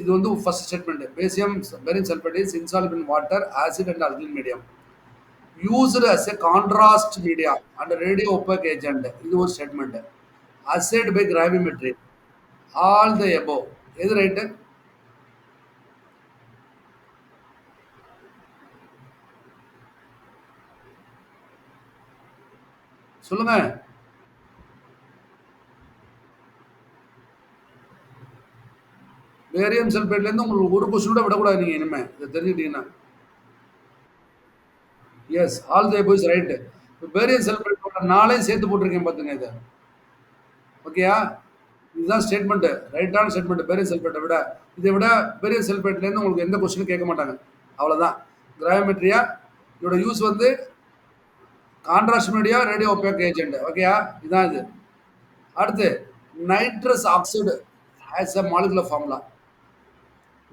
இது வந்து first statement. Barium sulfate is insoluble in water, acid and alkaline medium. Used as a contrast media and radio opaque agent. இது ஒரு statement. Assayed by gravimetry. All the above. எது ரைட்டு? சொல்லுங்க. பேரியம் சல்பேட்லேருந்து உங்களுக்கு ஒரு கொஸ்டின் கூட விடக்கூடாது நீங்கள் இனிமேல் இதை தெரிஞ்சுக்கிட்டீங்கன்னா. Yes, all the above is right. இப்போ பேரியம் சல்பேட்டோட நாளையும் சேர்த்து போட்டிருக்கேன் பார்த்துங்க இதை. ஓகேயா? இதுதான் ஸ்டேட்மெண்ட். ரைட்டான ஸ்டேட்மெண்ட். பேரியம் சல்பேட்டை விட இதை விட பேரியம் சல்பேட்லேருந்து உங்களுக்கு எந்த கொஸ்டினும் கேட்க மாட்டாங்க. அவ்வளோதான். கிராவிமெட்ரியா இதோட யூஸ் வந்து contrast media, radio opaque agent. ஓகேயா? இதுதான் இது. அடுத்து nitrous oxide has a molecular formula.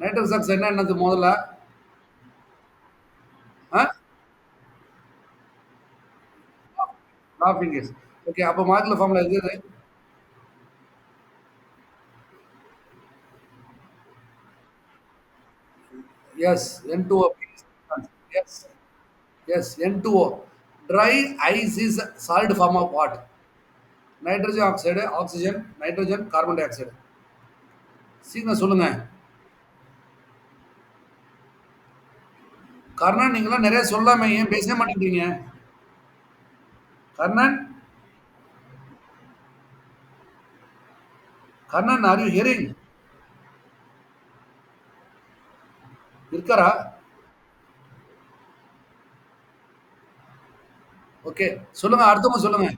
Nitrous ஆக்சைடுனா என்னது முதல்ல? ஆ? லாஃபிங் கேஸ். ஓகே. அப்போ மாலிகுலர் ஃபார்முலா எது? Yes, N2O. Yes, yes, N2O. Dry ice is solid form of what? Nitrogen oxide, oxygen, nitrogen, carbon dioxide. சீக்கிரம் சொல்லுங்க. கர்ணன் நீங்களாம் நிறைய சொல்லாம ஏன் பேசவே மாட்டேங்கிறீங்க? Karnan Kannan, are you hearing? இருக்காரா? ஓகே. சொல்லுங்க. அடுத்தவங்க சொல்லுங்க.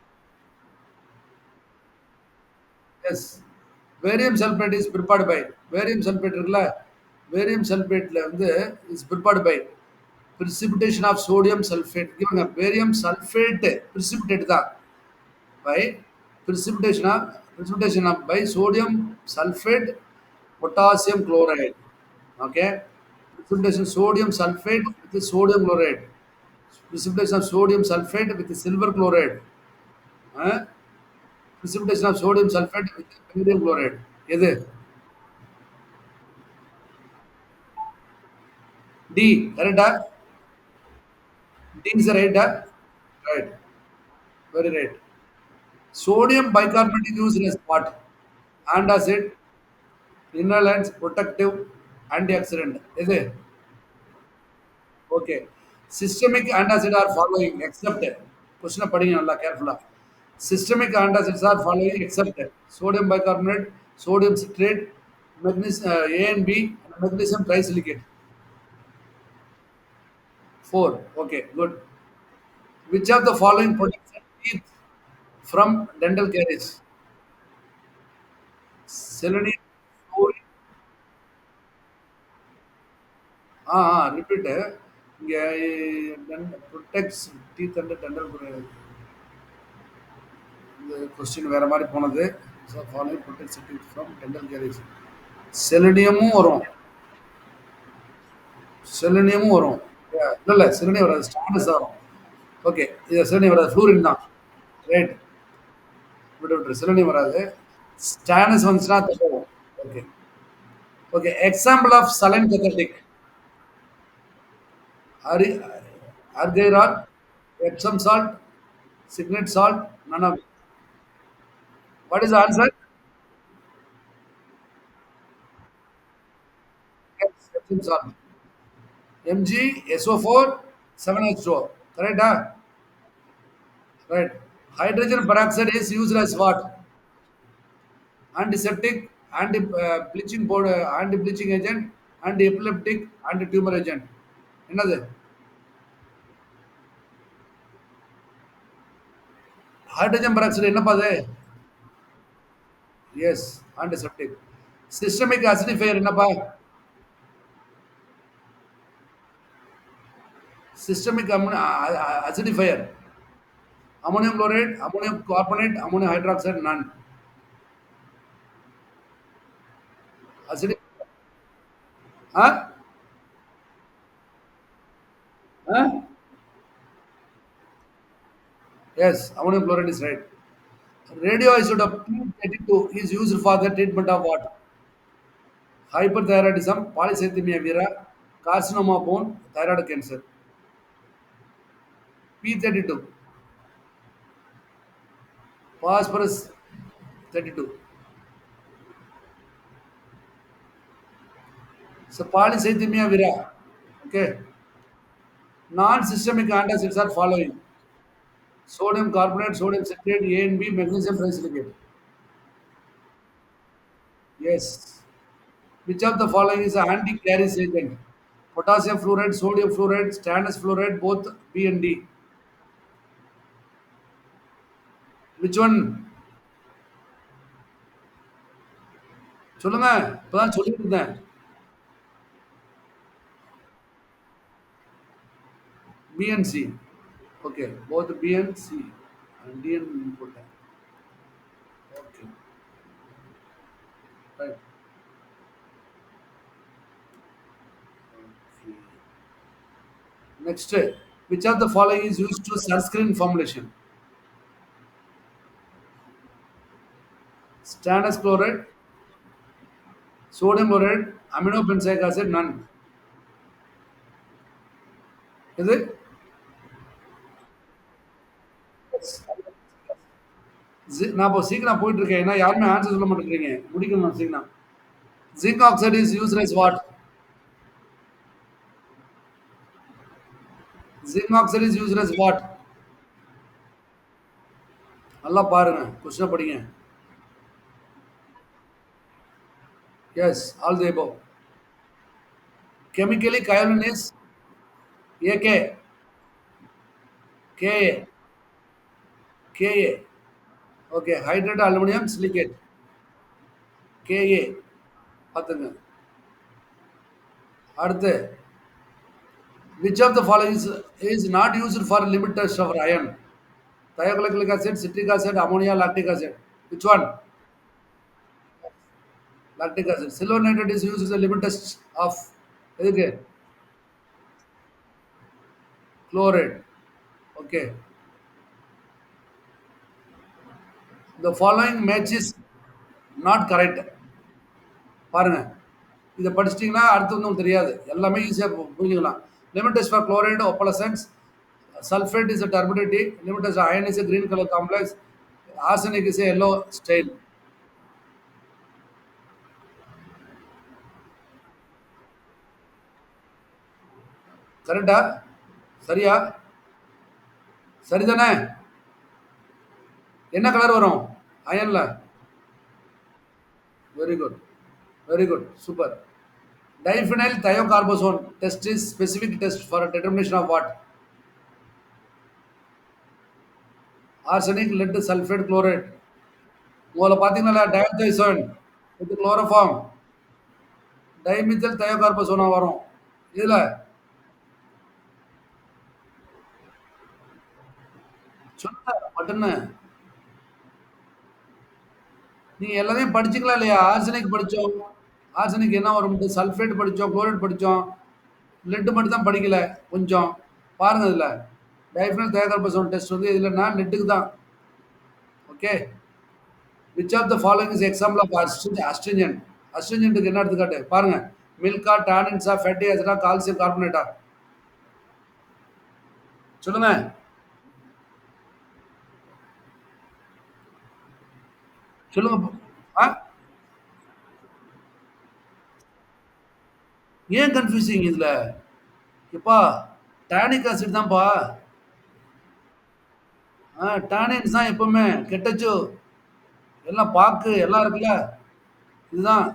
Yes. Barium sulphate is prepared by barium sulphate இருக்குல்ல, வேரியம் சல்பேட்ல வந்து is prepared by precipitation of sodium sulphate. இவங்க வேரியம் சல்ஃபேட் precipitate தான் by precipitation of precipitation of by sodium sulphate potassium chloride. Okay. Precipitation sodium sulfate with sodium chloride. Precipitation of sodium sulfate with silver chloride. Huh? Precipitation of sodium sulfate with sodium chloride. எது? D. கரெக்டா? D is the right. Right. Very right. Sodium bicarbonate is used as what? Antacid, inhalants, protective, antioxidant. எது? Okay. Systemic antacid are following except question படிங்க நல்லா கேர்ஃபுல்லா. Systemic antacids are following except sodium bicarbonate, sodium citrate, magnesium A and B, and magnesium trisilicate. Four. Okay, good. Which of the following protects teeth from dental caries? Selenium, fluorine. Repeat. இங்க protects teeth and dental caries. இந்த கொஸ்டின் வேற மாதிரி போனது. So following protect from dental caries. செலினியமும் வரும். செலினியமும் வரும். இல்ல இல்ல செலினியம் வராது. ஸ்டானஸ் வரும். ஓகே. இது செலினியம் வராது. ஃப்ளூரின் தான். ரைட். விட்டு விட்டுரு. செலினியம் வராது. ஸ்டானஸ் வந்துச்சுன்னா தப்போம். Okay. Okay. Example of saline cathartic. அரி argyrol, Epsom salt, Seignette salt, none of it. What is the answer? Yes, Epsom salt. MgSO4 7H2O. Correct? Right. Hydrogen peroxide is used as what? Antiseptic, anti-bleaching powder, anti-bleaching agent, anti-epileptic, anti-tumor agent. Another. Hydrogen peroxide என்னப்பா அது? Yes, antiseptic. Systemic acidifier என்னப்பா? Systemic acidifier. Ammonium chloride, ammonium carbonate, ammonium hydroxide, none. Acidic. Huh? Huh? Yes, ammonium chloride is right. Radioisotope P32 is used for the treatment of what? Hyperthyroidism, polycythemia vera, carcinoma bone, thyroid cancer. P32, phosphorus 32. So polycythemia vera. Okay. Non-systemic antacids are following: sodium carbonate, sodium citrate, A and B, magnesium trisilicate. Yes. Which of the following is an anti-caries agent? Potassium fluoride, sodium fluoride, stannous fluoride, both B and D. Which one? சொல்லுங்க. இப்பதான் சொல்லிட்டு இருந்தேன். B and C. Okay, both B and C. And D and போட்டேன். Okay, right. Okay. Next, which of the following is used to sunscreen formulation? Stannous chloride, sodium chloride, amino benzoic acid, none. இது நான் இப்போ சீக்கிரம் போயிட்டு இருக்கேன். ஏன்னா யாருமே ஆன்சர் சொல்ல மாட்டேங்கிறீங்க. முடிக்கணும் நான் சீக்கிரம். Zinc oxide is used as what? Zinc oxide is used as what? நல்லா பாருங்க. கொஸ்டின் படிங்க. Yes, all the above. Chemically, kaolin is AK, Ka, Ka. Okay, hydrated aluminum silicate, Ka. பார்த்துங்க. அடுத்து, which of the following is not used for limit test of iron? Thiocalcic acid, citric acid, ammonia, lactic acid. Which one? Lactic acid. Silver nitrate is used as a limit test of எதுக்கு? Chloride. Okay. The following match is not correct. பாருங்க. இத படிச்சிட்டீங்கன்னா அடுத்து வந்து உங்களுக்கு தெரியாது. எல்லாமே ஈஸியா புரிஞ்சுக்கலாம். Limit test for chloride, opalescence. Sulfate is a turbidity. Limit test iron is a green color complex. Arsenic is a yellow stain. கரெக்ட்டா? சரியா? சரிதானே? என்ன கலர் வரும்? அயன்ல. Very good. Very good. Super. Diphenyl thiocarbazone test is specific test for a determination of what? Arsenic, lead, sulfate, chloride. முதல்ல பார்த்தீங்கன்னா டயல்தைசோன் வித் குளோரோஃபார்ம் டைமித்தல் தயோகார்பசோனா வரும். இதுல சொல்லுங்க பட்டுன்னு. நீங்க எல்லாத்தையும் படிச்சுக்கலாம் இல்லையா? ஆர்சனிக் படிச்சோம். ஆர்சனிக் என்ன வரும்? சல்ஃபேட் படிச்சோம், குளோரைட் படிச்சோம். லெட் மட்டும் தான் படிக்கல கொஞ்சம். பாருங்க இதுல. டைஃபெனைல் தயோகார்பசோன் டெஸ்ட் வந்து இதுலன்னா லெட்டுக்கு தான். Okay. Which of the following is example of astringent? அஸ்ட்ரிஞ்சன்ட்டுக்கு என்ன எடுத்துக்காட்டு? பாருங்க. மில்கா, டானின்ஸா, ஃபேட்டி ஆசிடா, கால்சியம் கார்பனேட்டா? சொல்லுங்க. சொல்லுங்க. ஆ? ஏன் கன்ஃப்யூசிங் இதுல? எப்பா டானிக் ஆசிட் தான்ப்பா. டானின்ஸ் தான் எப்பவுமே கெட்டச்சு எல்லாம் பாக்கு எல்லாம் இருக்குல்ல. இதுதான்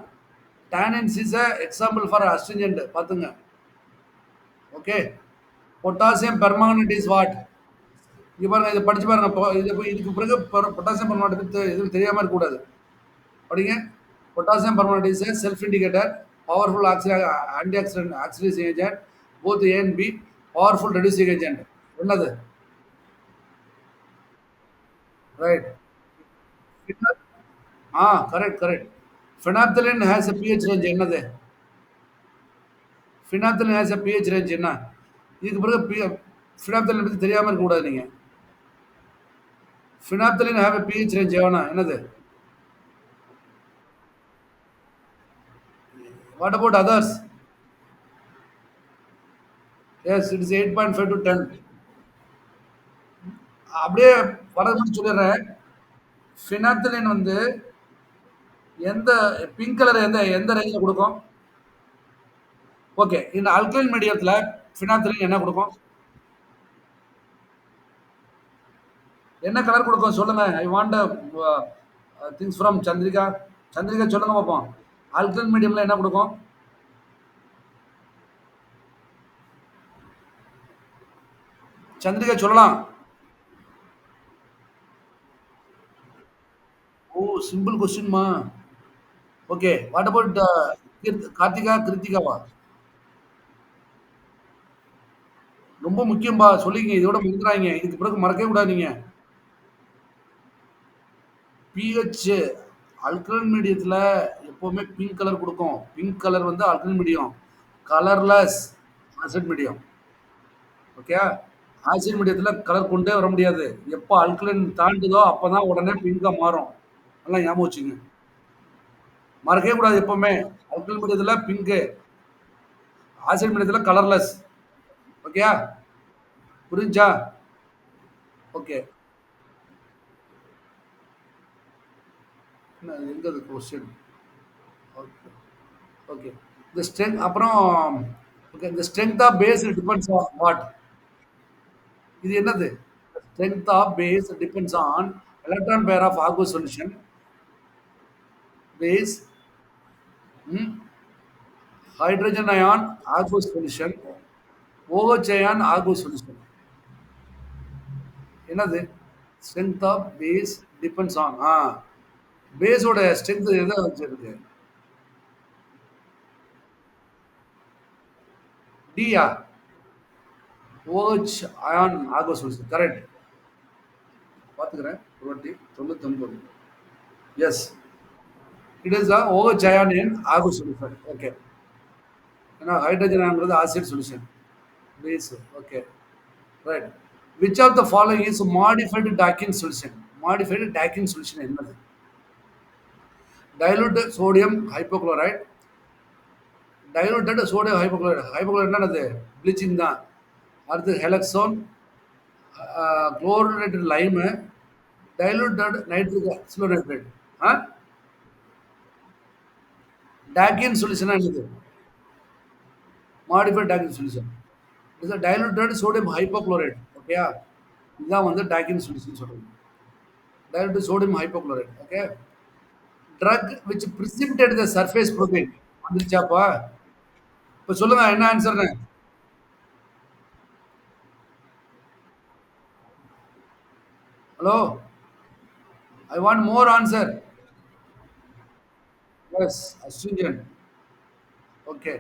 டானின்ஸ் இஸ் எக்ஸாம்பிள் ஃபார் அஸ்ட்ரிஞ்சன்ட் பார்த்துங்க. Okay. Potassium permanganate is what? இங்க பாருங்க இதை படிச்சு பாருங்க. இதுக்கு பிறகு பொட்டாசியம் பெர்மாங்கனேட் எதுவும் தெரியாம இருக்கக்கூடாது. படிங்க. Potassium permanganate is self indicator, powerful anti oxidant oxidising agent, both A and B, powerful reducing agent. என்னது? Right. Correct correct. Phenolphthalein has a pH range என்னது? Phenolphthalein has a pH range என்ன? இதுக்கு பிறகு phenolphthalein பத்தி தெரியாம இருக்க கூடாது நீங்க. Phenolphthalein have a pH range எவனா? என்னது? What about others? Yes, it is 8.5 to 10. அப்படியே வரது மட்டும் சொல்லிடுறேன். Phenolphthalein வந்து எந்த பிங்க் கலர் எந்த எந்த ரேஞ்சில் கொடுக்கும்? ஓகே. இந்த அல்கைல் மீடியத்துல phenolphthalein என்ன கொடுக்கும்? என்ன கலர் கொடுக்கும் சொல்லுங்க. I want things from Chandrika. Chandrika சொல்லுங்க பார்ப்போம். ஆல்கலைன் மீடியம்ல என்ன கொடுக்கும்? சந்திரிகா சொல்லலாம். ஓ, சிம்பிள் கொஸ்டின்மா. ஓகே. வாட் அபவுட் கார்த்திகா, கிருத்திகாவா? ரொம்ப முக்கியம்பா. சொல்லிங்க. இதோட மறந்துறாங்க. இதுக்கு பிறகு மறக்கவே கூடாது நீங்க. பிஹெச் அல்கலைன் மீடியத்துல எப்பவுமே பிங்க் கலர் கொடுக்கும். பிங்க் கலர் வந்து alkaline medium. Colourless acid medium. Okay. Acid மீடியத்துல கலர் கொண்டே வர முடியாது. எப்போ அல்கலைன் தாண்டுதோ அப்பதான் உடனே பிங்கா மாறும். நல்லா ஞாபகம் வச்சுங்க. மறக்கவே கூடாது எப்பவுமே. அல்கலைன் மீடியத்துல பிங்க், ஆசிட் மீடியத்துல கலர்லெஸ். ஓகேயா? புரிஞ்சா? ஓகே. எங்க கொஸ்டின்? ஓகே. ஓகே. இந்த ஸ்ட்ரென்த் அப்புறம் ஓகே. இந்த strength of base depends on what? இது என்னது? Strength of base depends on electron pair of aqueous solution. Base Hmm? Hydrogen ion aqueous solution. OH ion aqueous solution. என்னது? Strength of base depends on. பேஸோட ஸ்ட்ரென்த் எதை வச்சிருக்கு? டியா? OH ion aqueous solution. Correct. பார்த்துக்கிறேன். ஒரு வாட்டி 99. Yes. It is a OH ion in aqueous solution. Okay. ஏன்னா ஹைட்ரஜன் அயன்ங்கிறது acid solution. Base. Okay. Right. Which of the following is modified Dakin solution? Modified Dakin solution என்னது? Dilute sodium hypochlorite. Diluted sodium hypochlorite. Hypochlorite என்னது? ப்ளீச்சிங் தான். அடுத்து halazone, chlorinated lime, diluted nitric ஆக்சிலோநைட்ரேட். ஆ டாக்கின் சொல்யூஷனா என்னது? Modified talking solution. It's a diluted sodium hypochlorite. ஓகேயா? இதுதான் வந்து டாக்கின் சொல்யூஷன் சொல்றது. Diluted sodium hypochlorite. Okay. Drug which precipitate the surface protein. வந்துருச்சாப்பா? இப்போ சொல்லுங்க என்ன ஆன்சர்னு? Hello? I want more answer. Yes, astringent. Okay.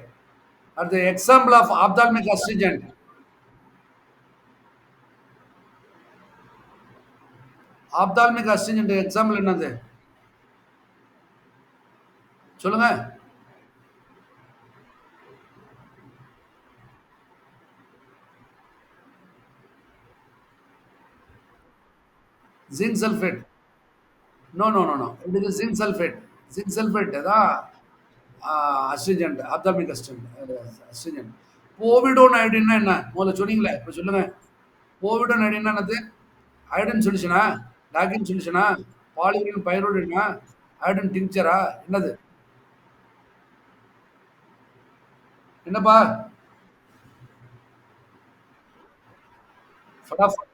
At the example of ophthalmic astringent. Ophthalmic astringent example என்னது? சொல்லுங்க. Zinc sulphate. No no no no, it is zinc sulphate. Zinc sulphate தான் அஸ்ட்ரிஜென்ட், ஆப்தால்மிக் அஸ்ட்ரிஜென்ட். போவிடோன் அயோடின்னா என்ன முதல்ல சொன்னீங்களே, இப்போ சொல்லுங்க. போவிடோன் அயோடின்னா என்னது? அயோடின் சொல்யூஷனா? டாக்கின் சொல்யூஷனா? பாலிவின் பைரோடினா? அயோடின் டிங்சரா? என்னது? என்னப்பா? ஃபடாஃபட்.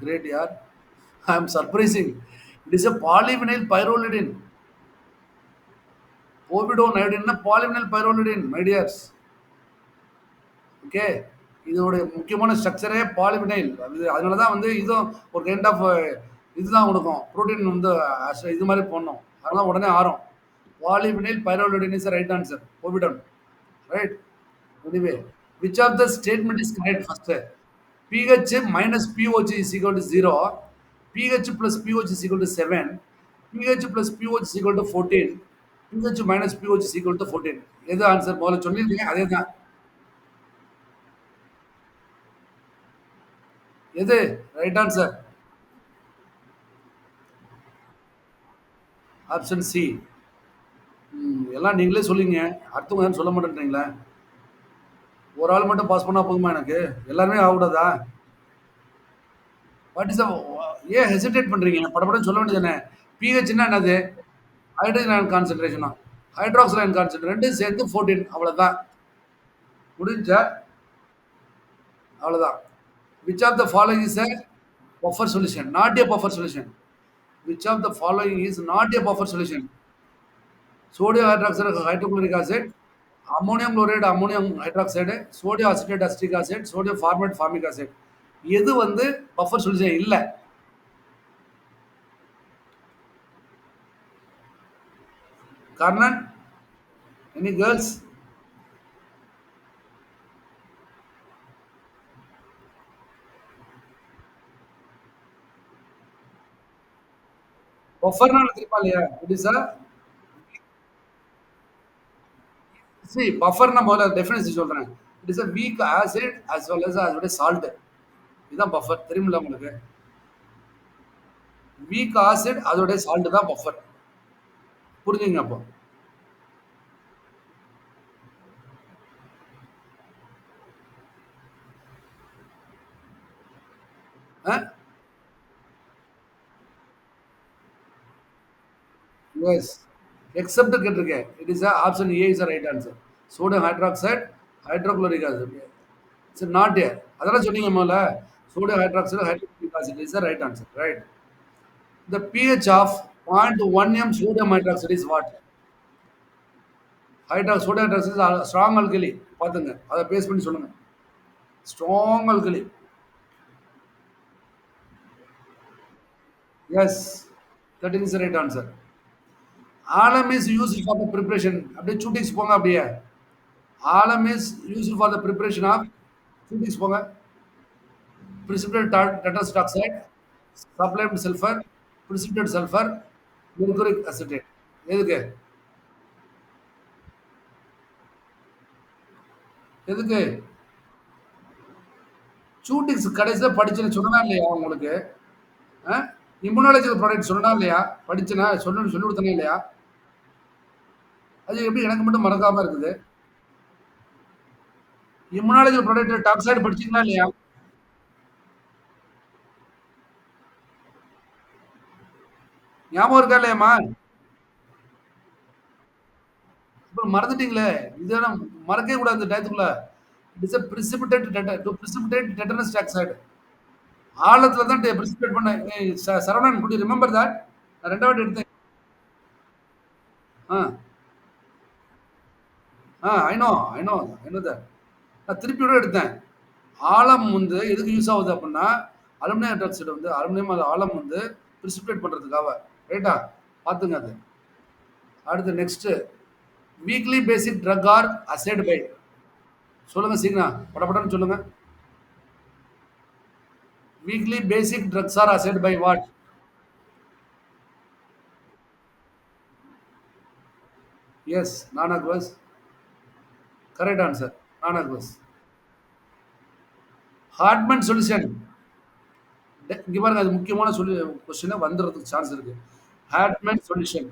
கிரேட் யார். I am surprising. இட் is a polyvinyl pyrrolidine. Povidone அயோடின்னா polyvinyl pyrrolidine my dears. Okay. இதோடைய முக்கியமான ஸ்ட்ரக்சரே பாலிவினைல். அதனால தான் வந்து இதுவும் ஒரு கைண்ட் ஆஃப் இதுதான் கொடுக்கும் புரோட்டீன் வந்து இது மாதிரி போடணும். அதெல்லாம் உடனே ஆறும். Polyvinyl pyrrolidine is right answer. Povidone. Right. Anyway, which of the statement is correct first? pH minus pOH is equal to 0, pH plus pOH is equal to 7, pH plus pOH is equal to 14, pH minus pOH is equal to 14. எது ஆன்சர்? முதல்ல சொல்லியிருந்தீங்க அதே தான். எது ரைட் ஆன்சர்? Option C. எல்லாம் நீங்களே சொல்லிங்க. அடுத்தவங்க யாரும் சொல்ல மாட்டேன்றீங்களா? ஒரு ஆள் மட்டும் பாஸ் பண்ணா போதுமா எனக்கு? எல்லாருமே ஆகக்கூடாதா? வாட் இஸ் ஏன் ஹெசிடேட் பண்றீங்க? படப்படன்னு சொல்ல வேண்டியதானே? பிஹெச்னா என்னது? ஹைட்ரஜன் அயன் கான்சென்ட்ரேஷனா? ஹைட்ராக்சைல் அயன் கான்சென்ட்ரேஷன் ரெண்டும் சேர்ந்து 14. அவ்வளோதான். முடிஞ்சா? அவ்வளோதான். Which of the following is a buffer solution? Not a buffer solution. Which of the following is not a buffer solution? Sodium hydroxide hydrochloric acid, ammonium chloride ammonium hydroxide, sodium acetate acetic acid, sodium formate formic acid. எது வந்து பஃபர் சொல்யூஷன் இல்ல? Karnan, any girls? பஃபர்னா தெரியுமா இல்லையா? இட் இஸ் அ சி பஃபர்னா முதல்ல டெஃபினேஷன் சொல்றேன். It is a weak acid as well as அதோட சால்ட். இதுதான் பஃபர். தெரியுமில்ல உங்களுக்கு? வீக் ஆசிட் அதோட சால்ட் தான் பஃபர். புரிஞ்சுங்க அப்போ. எஸ். எக்ஸப்ட் கேட்டிருக்கேன். It is option A is right answer. Sodium hydroxide hydrochloric acid. It's not A. அதெல்லாம் சொன்னீங்க முதல்ல. Sodium hydroxide hydrochloric acid is right answer. Right. The pH of 0.1 sodium hydroxide is what? Sodium hydroxide is a strong alkali. பாத்துங்க. அதை பேஸ் பண்ணி சொல்லுங்க. Strong alkali. Yes. That is the right answer. Alum is used for the preparation. அப்படியே shootings போங்க அப்படியே. Alum is used for the preparation of shootings போங்க. Precipitate titanium oxide, sublimed sulfur, precipitate sulfur, mercuric acetate. எதுக்கு? எதுக்கு? ஷூட்டிங்ஸ் கடைசியில படிச்சுன்னு சொன்னா இல்லையா உங்களுக்கு? இம்யூனாலஜிக்கல் ப்ராடக்ட் சொன்னா இல்லையா? படிச்சனா சொல்லி கொடுத்தனா இல்லையா? அது எப்படி எனக்கு மட்டும் மறக்காம இருக்குது? இம்யூனாலஜிக்கல் ப்ராடக்ட் டாக்ஸைடு படிச்சீங்களா இல்லையா? ஞாபகம் இருக்கா இல்லையாம்மா? அப்புறம் மறந்துட்டீங்களே! இதெல்லாம் மறக்கவே கூடாது இந்த டயத்துக்குள்ள. It is to precipitate tetanus toxide. ஆழத்துல தான் precipitate பண்ண Saravanan could you remember that? நான் 2வது வாட்டி எடுத்தேன். ஆ, ஐ நோ தட். நான் திருப்பி கூட எடுத்தேன். ஆலம் வந்து எதுக்கு யூஸ் ஆகுது அப்படின்னா, அலுமினியம் ஹைட்ராக்சைடு வந்து ஆலம் வந்து precipitate பண்றதுக்காக. ரைட்டா? பாத்துங்க அது. அடுத்து next weakly basic drug are assayed by சொல்லுங்க சீக்கிரம் படபடன்னு சொல்லுங்க. Weakly basic drugs are assayed by what? Yes nonaqueous. Correct answer. Nonaqueous. Hartmann solution. இங்க பாருங்க அது முக்கியமான சொல்லி கொஸ்டின் வந்துறதுக்கு சான்ஸ் இருக்கு. Hartmann solution.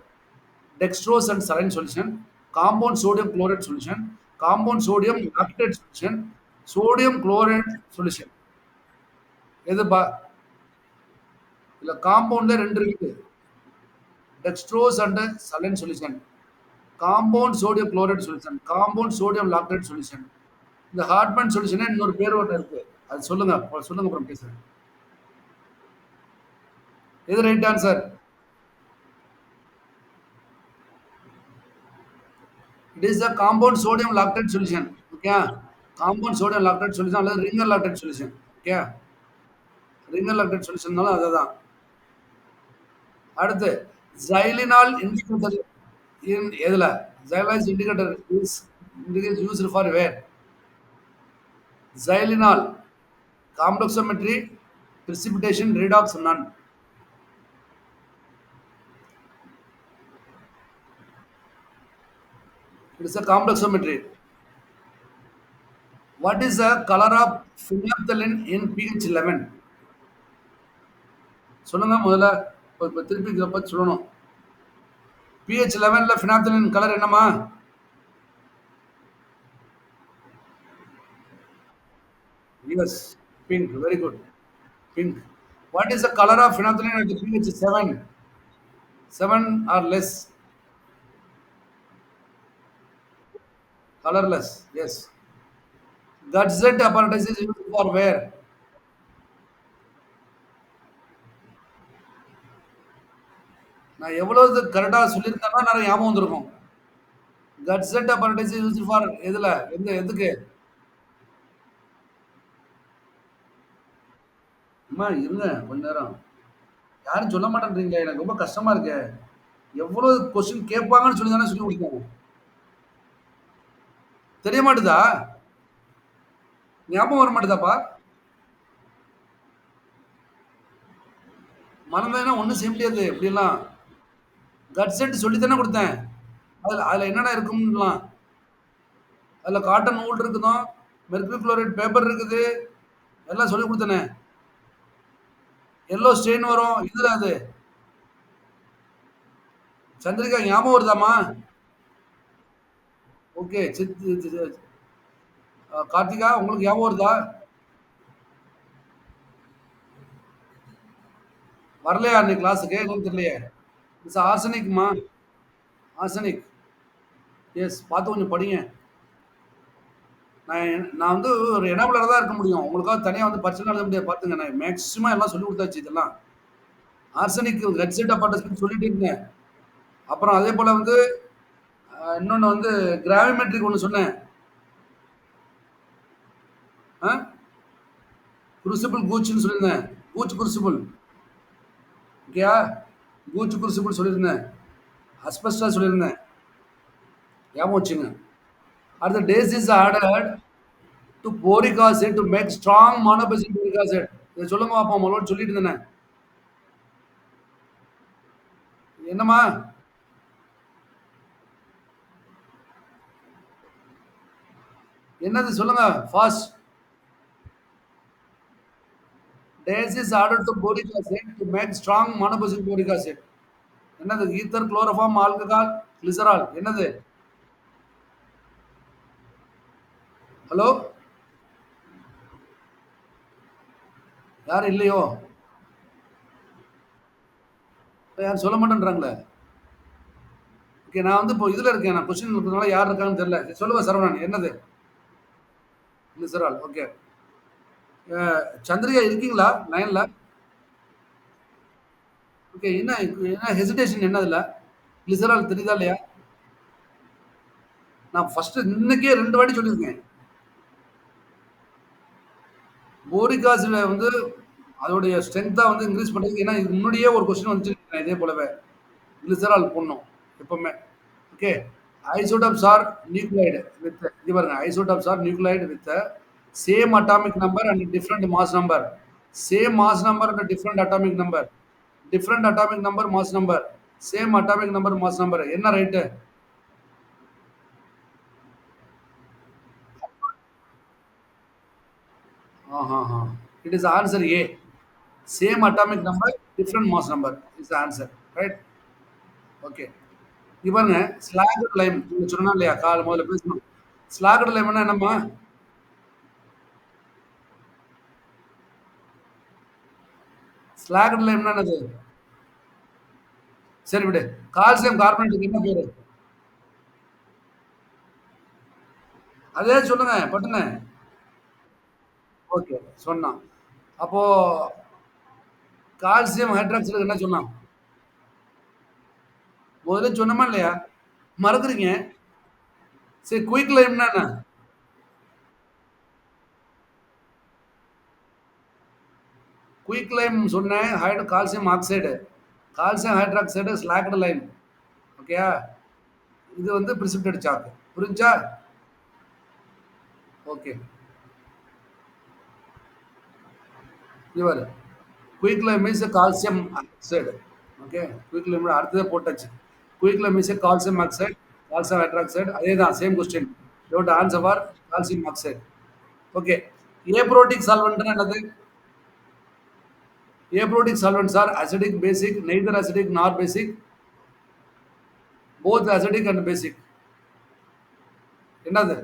Dextrose and saline solution. Compound sodium chloride solution. Compound sodium lactate solution. Sodium chloride solution. எதுப்பா? இல்ல காம்பவுண்ட்ல ரெண்டு இருக்கு. Dextrose and saline solution. Compound sodium chloride solution. Compound sodium lactate solution. இந்த ஹார்ட்மன் சொல்யூஷனே இன்னொரு பேர் ஒன்று இருக்கு. அது சொல்லுங்க. சொல்லுங்க அப்புறம் பேசுறேன். எது right answer? It is a compound sodium lactate solution. Okay? Compound sodium lactate solution அல்லது Ringer lactate solution. Okay? Ringer lactate சொல்யூஷன்னாலும் அதுதான். அடுத்து xylenol indicator in எதுல? xylenol indicator is used for where? xylenol complexometry, precipitation, redox, none. It is a complexometry. What is the color of phenolphthalein in pH 11? சொல்லுங்க முதல்ல. இப்ப திருப்பி இதை பத்தி சொல்லணும். pH 11ல phenolphthalein கலர் என்னமா? Yes, pink. Very good. Pink. What is the color of phenolphthalein at the pH 7? 7 or less? Colorless. Yes. Gadzet apparatus is used for where? நான் எவ்வளவு கரெக்டா சொல்லியிருந்தேன்னா நிறைய ஞாபகம் வந்திருக்கும். கட்செட் apparatus is used for எதுல? எதுக்கு? அம்மா இருங்க கொஞ்ச நேரம். யாரும் சொல்ல மாட்டேன்றீங்களே எனக்கு ரொம்ப கஷ்டமா இருக்கு. எவ்வளவு கொஸ்டின் கேட்பாங்கன்னு சொல்லி தானே சொல்லி கொடுத்தாங்க. தெரிய மாட்டுதா? ஞாபகம் வர மாட்டுதாப்பா? மறந்ததுன்னா ஒன்றும் செய்ய முடியாது இப்படியெல்லாம். கட்செட் சொல்லி தானே கொடுத்தேன். அதில் அதில் என்னென்ன இருக்கும்லாம். அதில் காட்டன் நூல் இருக்குதும், மெர்குரி குளோரைட் பேப்பர் இருக்குது, எல்லாம் சொல்லி கொடுத்தனே. எல்லோ ஸ்டெயின் வரும் இதுல அது. சந்திரிகா ஞாபகம் வருதாமா? ஓகே. கார்த்திகா உங்களுக்கு ஞாபகம் வருதா? வரலையா அன்னைக்கு கிளாஸுக்கு? என்னன்னு தெரியலையே. மிஸ் ஆர்சனிக்மா? ஆர்சனிக். எஸ் பார்த்து கொஞ்சம் படிங்க. நான் வந்து ஒரு எனபிளராக தான் இருக்க முடியும். உங்களுக்காக தனியாக வந்து பர்சனல் எழுத முடியாது. பார்த்துங்க நான் மேக்ஸிமம் எல்லாம் சொல்லி கொடுத்தாச்சு இதெல்லாம். ஆர்சனிக் ஹெட்செட் அப்பாட்டஸ்ன்னு சொல்லிட்டு இருந்தேன். அப்புறம் அதே போல வந்து இன்னொன்னு வந்து கிராவிமெட்ரிக் ஒண்ணு சொன்னேன். ஆ? குருசிபிள் கூச்சுன்னு சொல்லியிருந்தேன். Gooch crucible. ஓகேயா? கூச் குருசிபிள் சொல்லியிருந்தேன். அஸ்பெஸ்டா சொல்லியிருந்தேன். ஞாபகம் வச்சுங்க. அடுத்த dash is added to boric acid to make strong monobasic boric acid. இதை சொல்லுங்க பாப்போம். உங்களோட சொல்லிட்டு இருந்தேனே. என்னம்மா? என்னது சொல்லுங்க. Fast. Dash is added to boric acid to make strong monobasic boric acid. என்னது? Ether, chloroform, alcohol, glycerol. என்னது? ஹலோ? யாரும் இல்லையோ? யாரும் சொல்ல மாட்டேன்றாங்களே. ஓகே, நான் வந்து இப்போ இதுல இருக்கேன். நான் கொஸ்டின் இருக்கிறதுனால யார் இருக்காங்கன்னு தெரியல. சரி, சொல்லுங்க சரவணன். என்னது? கிளிசரால். ஓகே. சந்திரிகா இருக்கீங்களா லைன்ல? ஓகே. என்ன ஹெசிடேஷன் என்னதுல? கிளிசரால் தெரியுதா இல்லையா? நான் ஃபர்ஸ்ட் இன்னைக்கே 2 வாட்டி சொல்லியிருக்கேன். போரிக் ஆசிட வந்து அதோடைய ஸ்ட்ரென்த்தா வந்து இன்க்ரீஸ் பண்றதுக்கு ஏன்னா இதுக்கு முன்னாடியே ஒரு கொஸ்டின் வந்துச்சு நினைக்கிறேன் இதே போலவே. கிளிசரால் போடணும் எப்பவுமே. Okay. Isotopes are nuclide with இங்க பாருங்க. Isotopes are nuclide with the same atomic number and different mass number. Same mass number and different atomic number. Different atomic number, mass number. Same atomic number, mass number. என்ன right? It is answer A. Same atomic number, different mass number is the answer. Right? Okay. இங்க பாருங்க. ஸ்லாகட் லைம். நீங்க சொன்னா இல்லையா? கால் முதல்ல பேசணும். ஸ்லாகட் லைம்னா என்னம்மா? ஸ்லாகட் லைம்னா என்னது? சரி விடு. கால்சியம் கார்பனேட்டுக்கு என்ன பேரு? அதே சொல்லுங்க பட்டுன்னு. ஓகே. சொன்னான். அப்போ கால்சியம் ஹைட்ராக்சைடுக்கு என்ன சொன்னான்? முதல்ல சொன்னோமா இல்லையா? மறந்துறீங்க. சரி குயிக் லைம்னா என்ன? குயிக் லைம் சொன்னேன். Calcium oxide. Calcium hydroxide slaked lime. ஓகேயா? இது வந்து பிரிசிபிடேட் சாக். புரிஞ்சா? ஓகே. இவர் quick lime is calcium oxide. Okay. Quick lime அடுத்ததே போட்டாச்சு. Quick lime is calcium oxide, calcium hydroxide அதே தான் same question. You have to answer for calcium oxide. Okay. Aprotic சால்வெண்ட்னா என்னது? Aprotic solvents are acidic, basic, neither acidic nor basic, both acidic and basic. என்னது?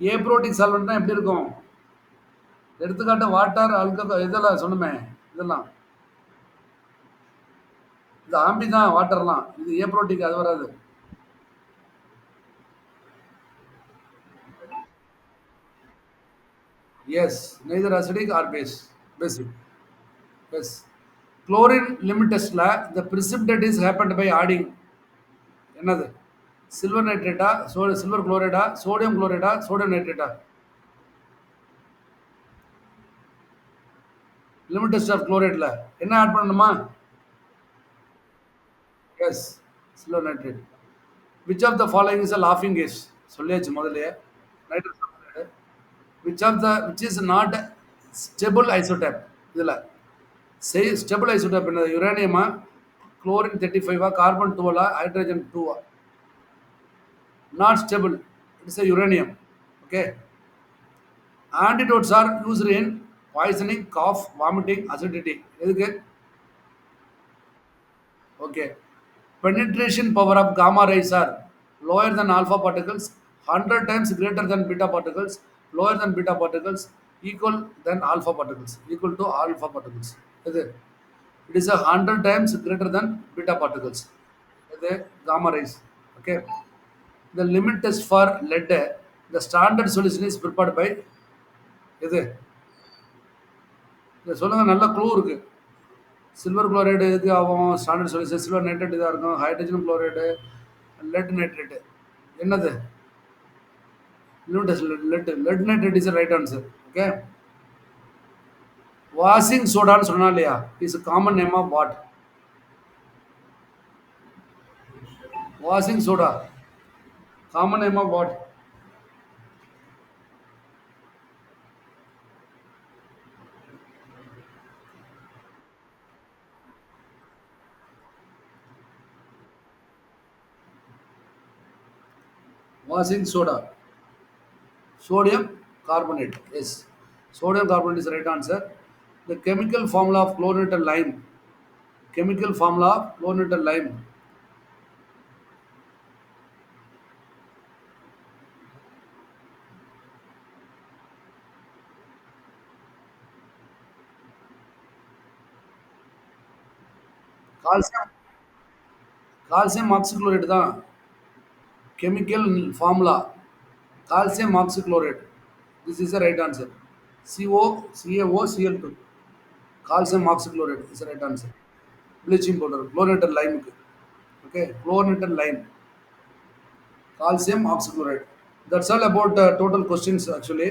ஏப்ரோட்டிக் சால்வெண்ட்னா எப்படி இருக்கும்? எடுத்துக்காட்டு வாட்டர், ஆல்கஹால் இதெல்லாம் சொன்னமே. இதெல்லாம். இது ஆம்பி தான் வாட்டர்லாம். இது ஏப்ரோட்டிக் அது வராது. Yes, neither acidic or basic. Yes. Chlorine limit testல the precipitate is happened by adding என்னது? சில்வர் நைட்ரேட்டா, சில்வர் குளோரைடா, சோடியம் குளோரைடா, சோடியம் நைட்ரேட்டா? லிமிட் டெஸ்ட் ஆஃப் குளோரைட்ல என்ன ஆட் பண்ணணுமா? Yes, silver nitrate. Which of the following is a லாஃபிங் கேஸ்? சொல்லியாச்சு முதல்லயே. Nitrous oxide. Which is not stable isotope? இதில் ஸ்டெபிள் ஐசோடேப் என்னது? யுரேனியமா, chlorine 35 carbon 12 hydrogen 2? Not stable. It's a uranium. Okay. Antidotes are used in poisoning, cough, vomiting, acidity. எதுக்கு? Okay. Penetration power of gamma rays are lower than alpha particles, 100 times greater than beta particles, lower than beta particles, equal than alpha particles, equal to alpha particles. இது it is 100 times greater than beta particles. இது gamma rays. Okay. The limit test for lead, the standard solution is prepared by இது இத சொல்லுங்க, நல்ல க்ளூ இருக்கு. சில்வர் குளோரைடு எதுக்கு ஆகும்? ஸ்டாண்டர்ட் சொல்யூஷன் சில்வர் நைட்ரேட் இதா இருக்கும். Hydrogen chloride, lead nitrate. என்னது? Lead nitrate is right answer. Okay. Washing சோடான்னு சொன்னா இல்லையா? Is common name of what? Washing soda. Common name of what? Washing soda. Sodium carbonate. Yes. Sodium carbonate is the right answer. The chemical formula of chlorinated lime. Chemical formula of chlorinated lime. Calcium. Calcium oxychloride தான். Chemical formula. Calcium oxychloride. This is the right answer. CaOCl2. Calcium oxychloride is the right answer. Bleaching powder. Chlorinated lime. Okay. Chlorinated lime. Calcium oxychloride. That's all about total questions actually.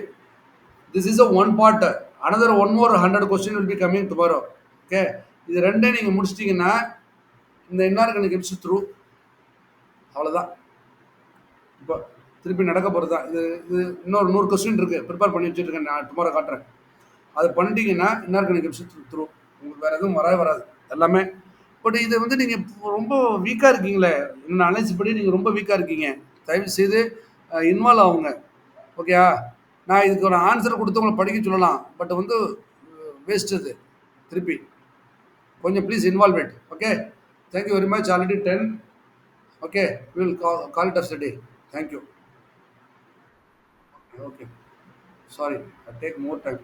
This is a one part. Another one more 100 question will be coming tomorrow. Okay. இது ரெண்டே நீங்க முடிச்சிட்டீங்கன்னா இந்த இன்னார்கானிக் கெமிஸ்ட்ரி த்ரூ. அவ்வளோதான். இப்போ திருப்பி நடக்க போகிறது தான். இது இது இன்னொரு 100 கொஸ்டின் இருக்குது, ப்ரிப்பேர் பண்ணி வச்சுருக்கேன், நான் டுமாரோ காட்டுறேன். அது பண்ணிட்டீங்கன்னா இன்னார்கானிக் கெமிஸ்ட்ரி த்ரூ உங்களுக்கு வேறு எதுவும் வரவே வராது எல்லாமே. பட் இது வந்து நீங்கள் ரொம்ப வீக்காக இருக்கீங்களே, என்ன அனலைஸ் படி நீங்கள் ரொம்ப வீக்காக இருக்கீங்க. தயவு செய்து இன்வால்வ் ஆகுங்க. ஓகேயா? நான் இதுக்கு ஒரு ஆன்சர் கொடுத்து உங்களை படிக்க சொல்லலாம், பட் வந்து வேஸ்ட் இது. திருப்பி கொஞ்சம் please involve it. Okay. Thank you very much. Already 10. Okay. Will call it as day. Thank you. Okay. Sorry, I take more time.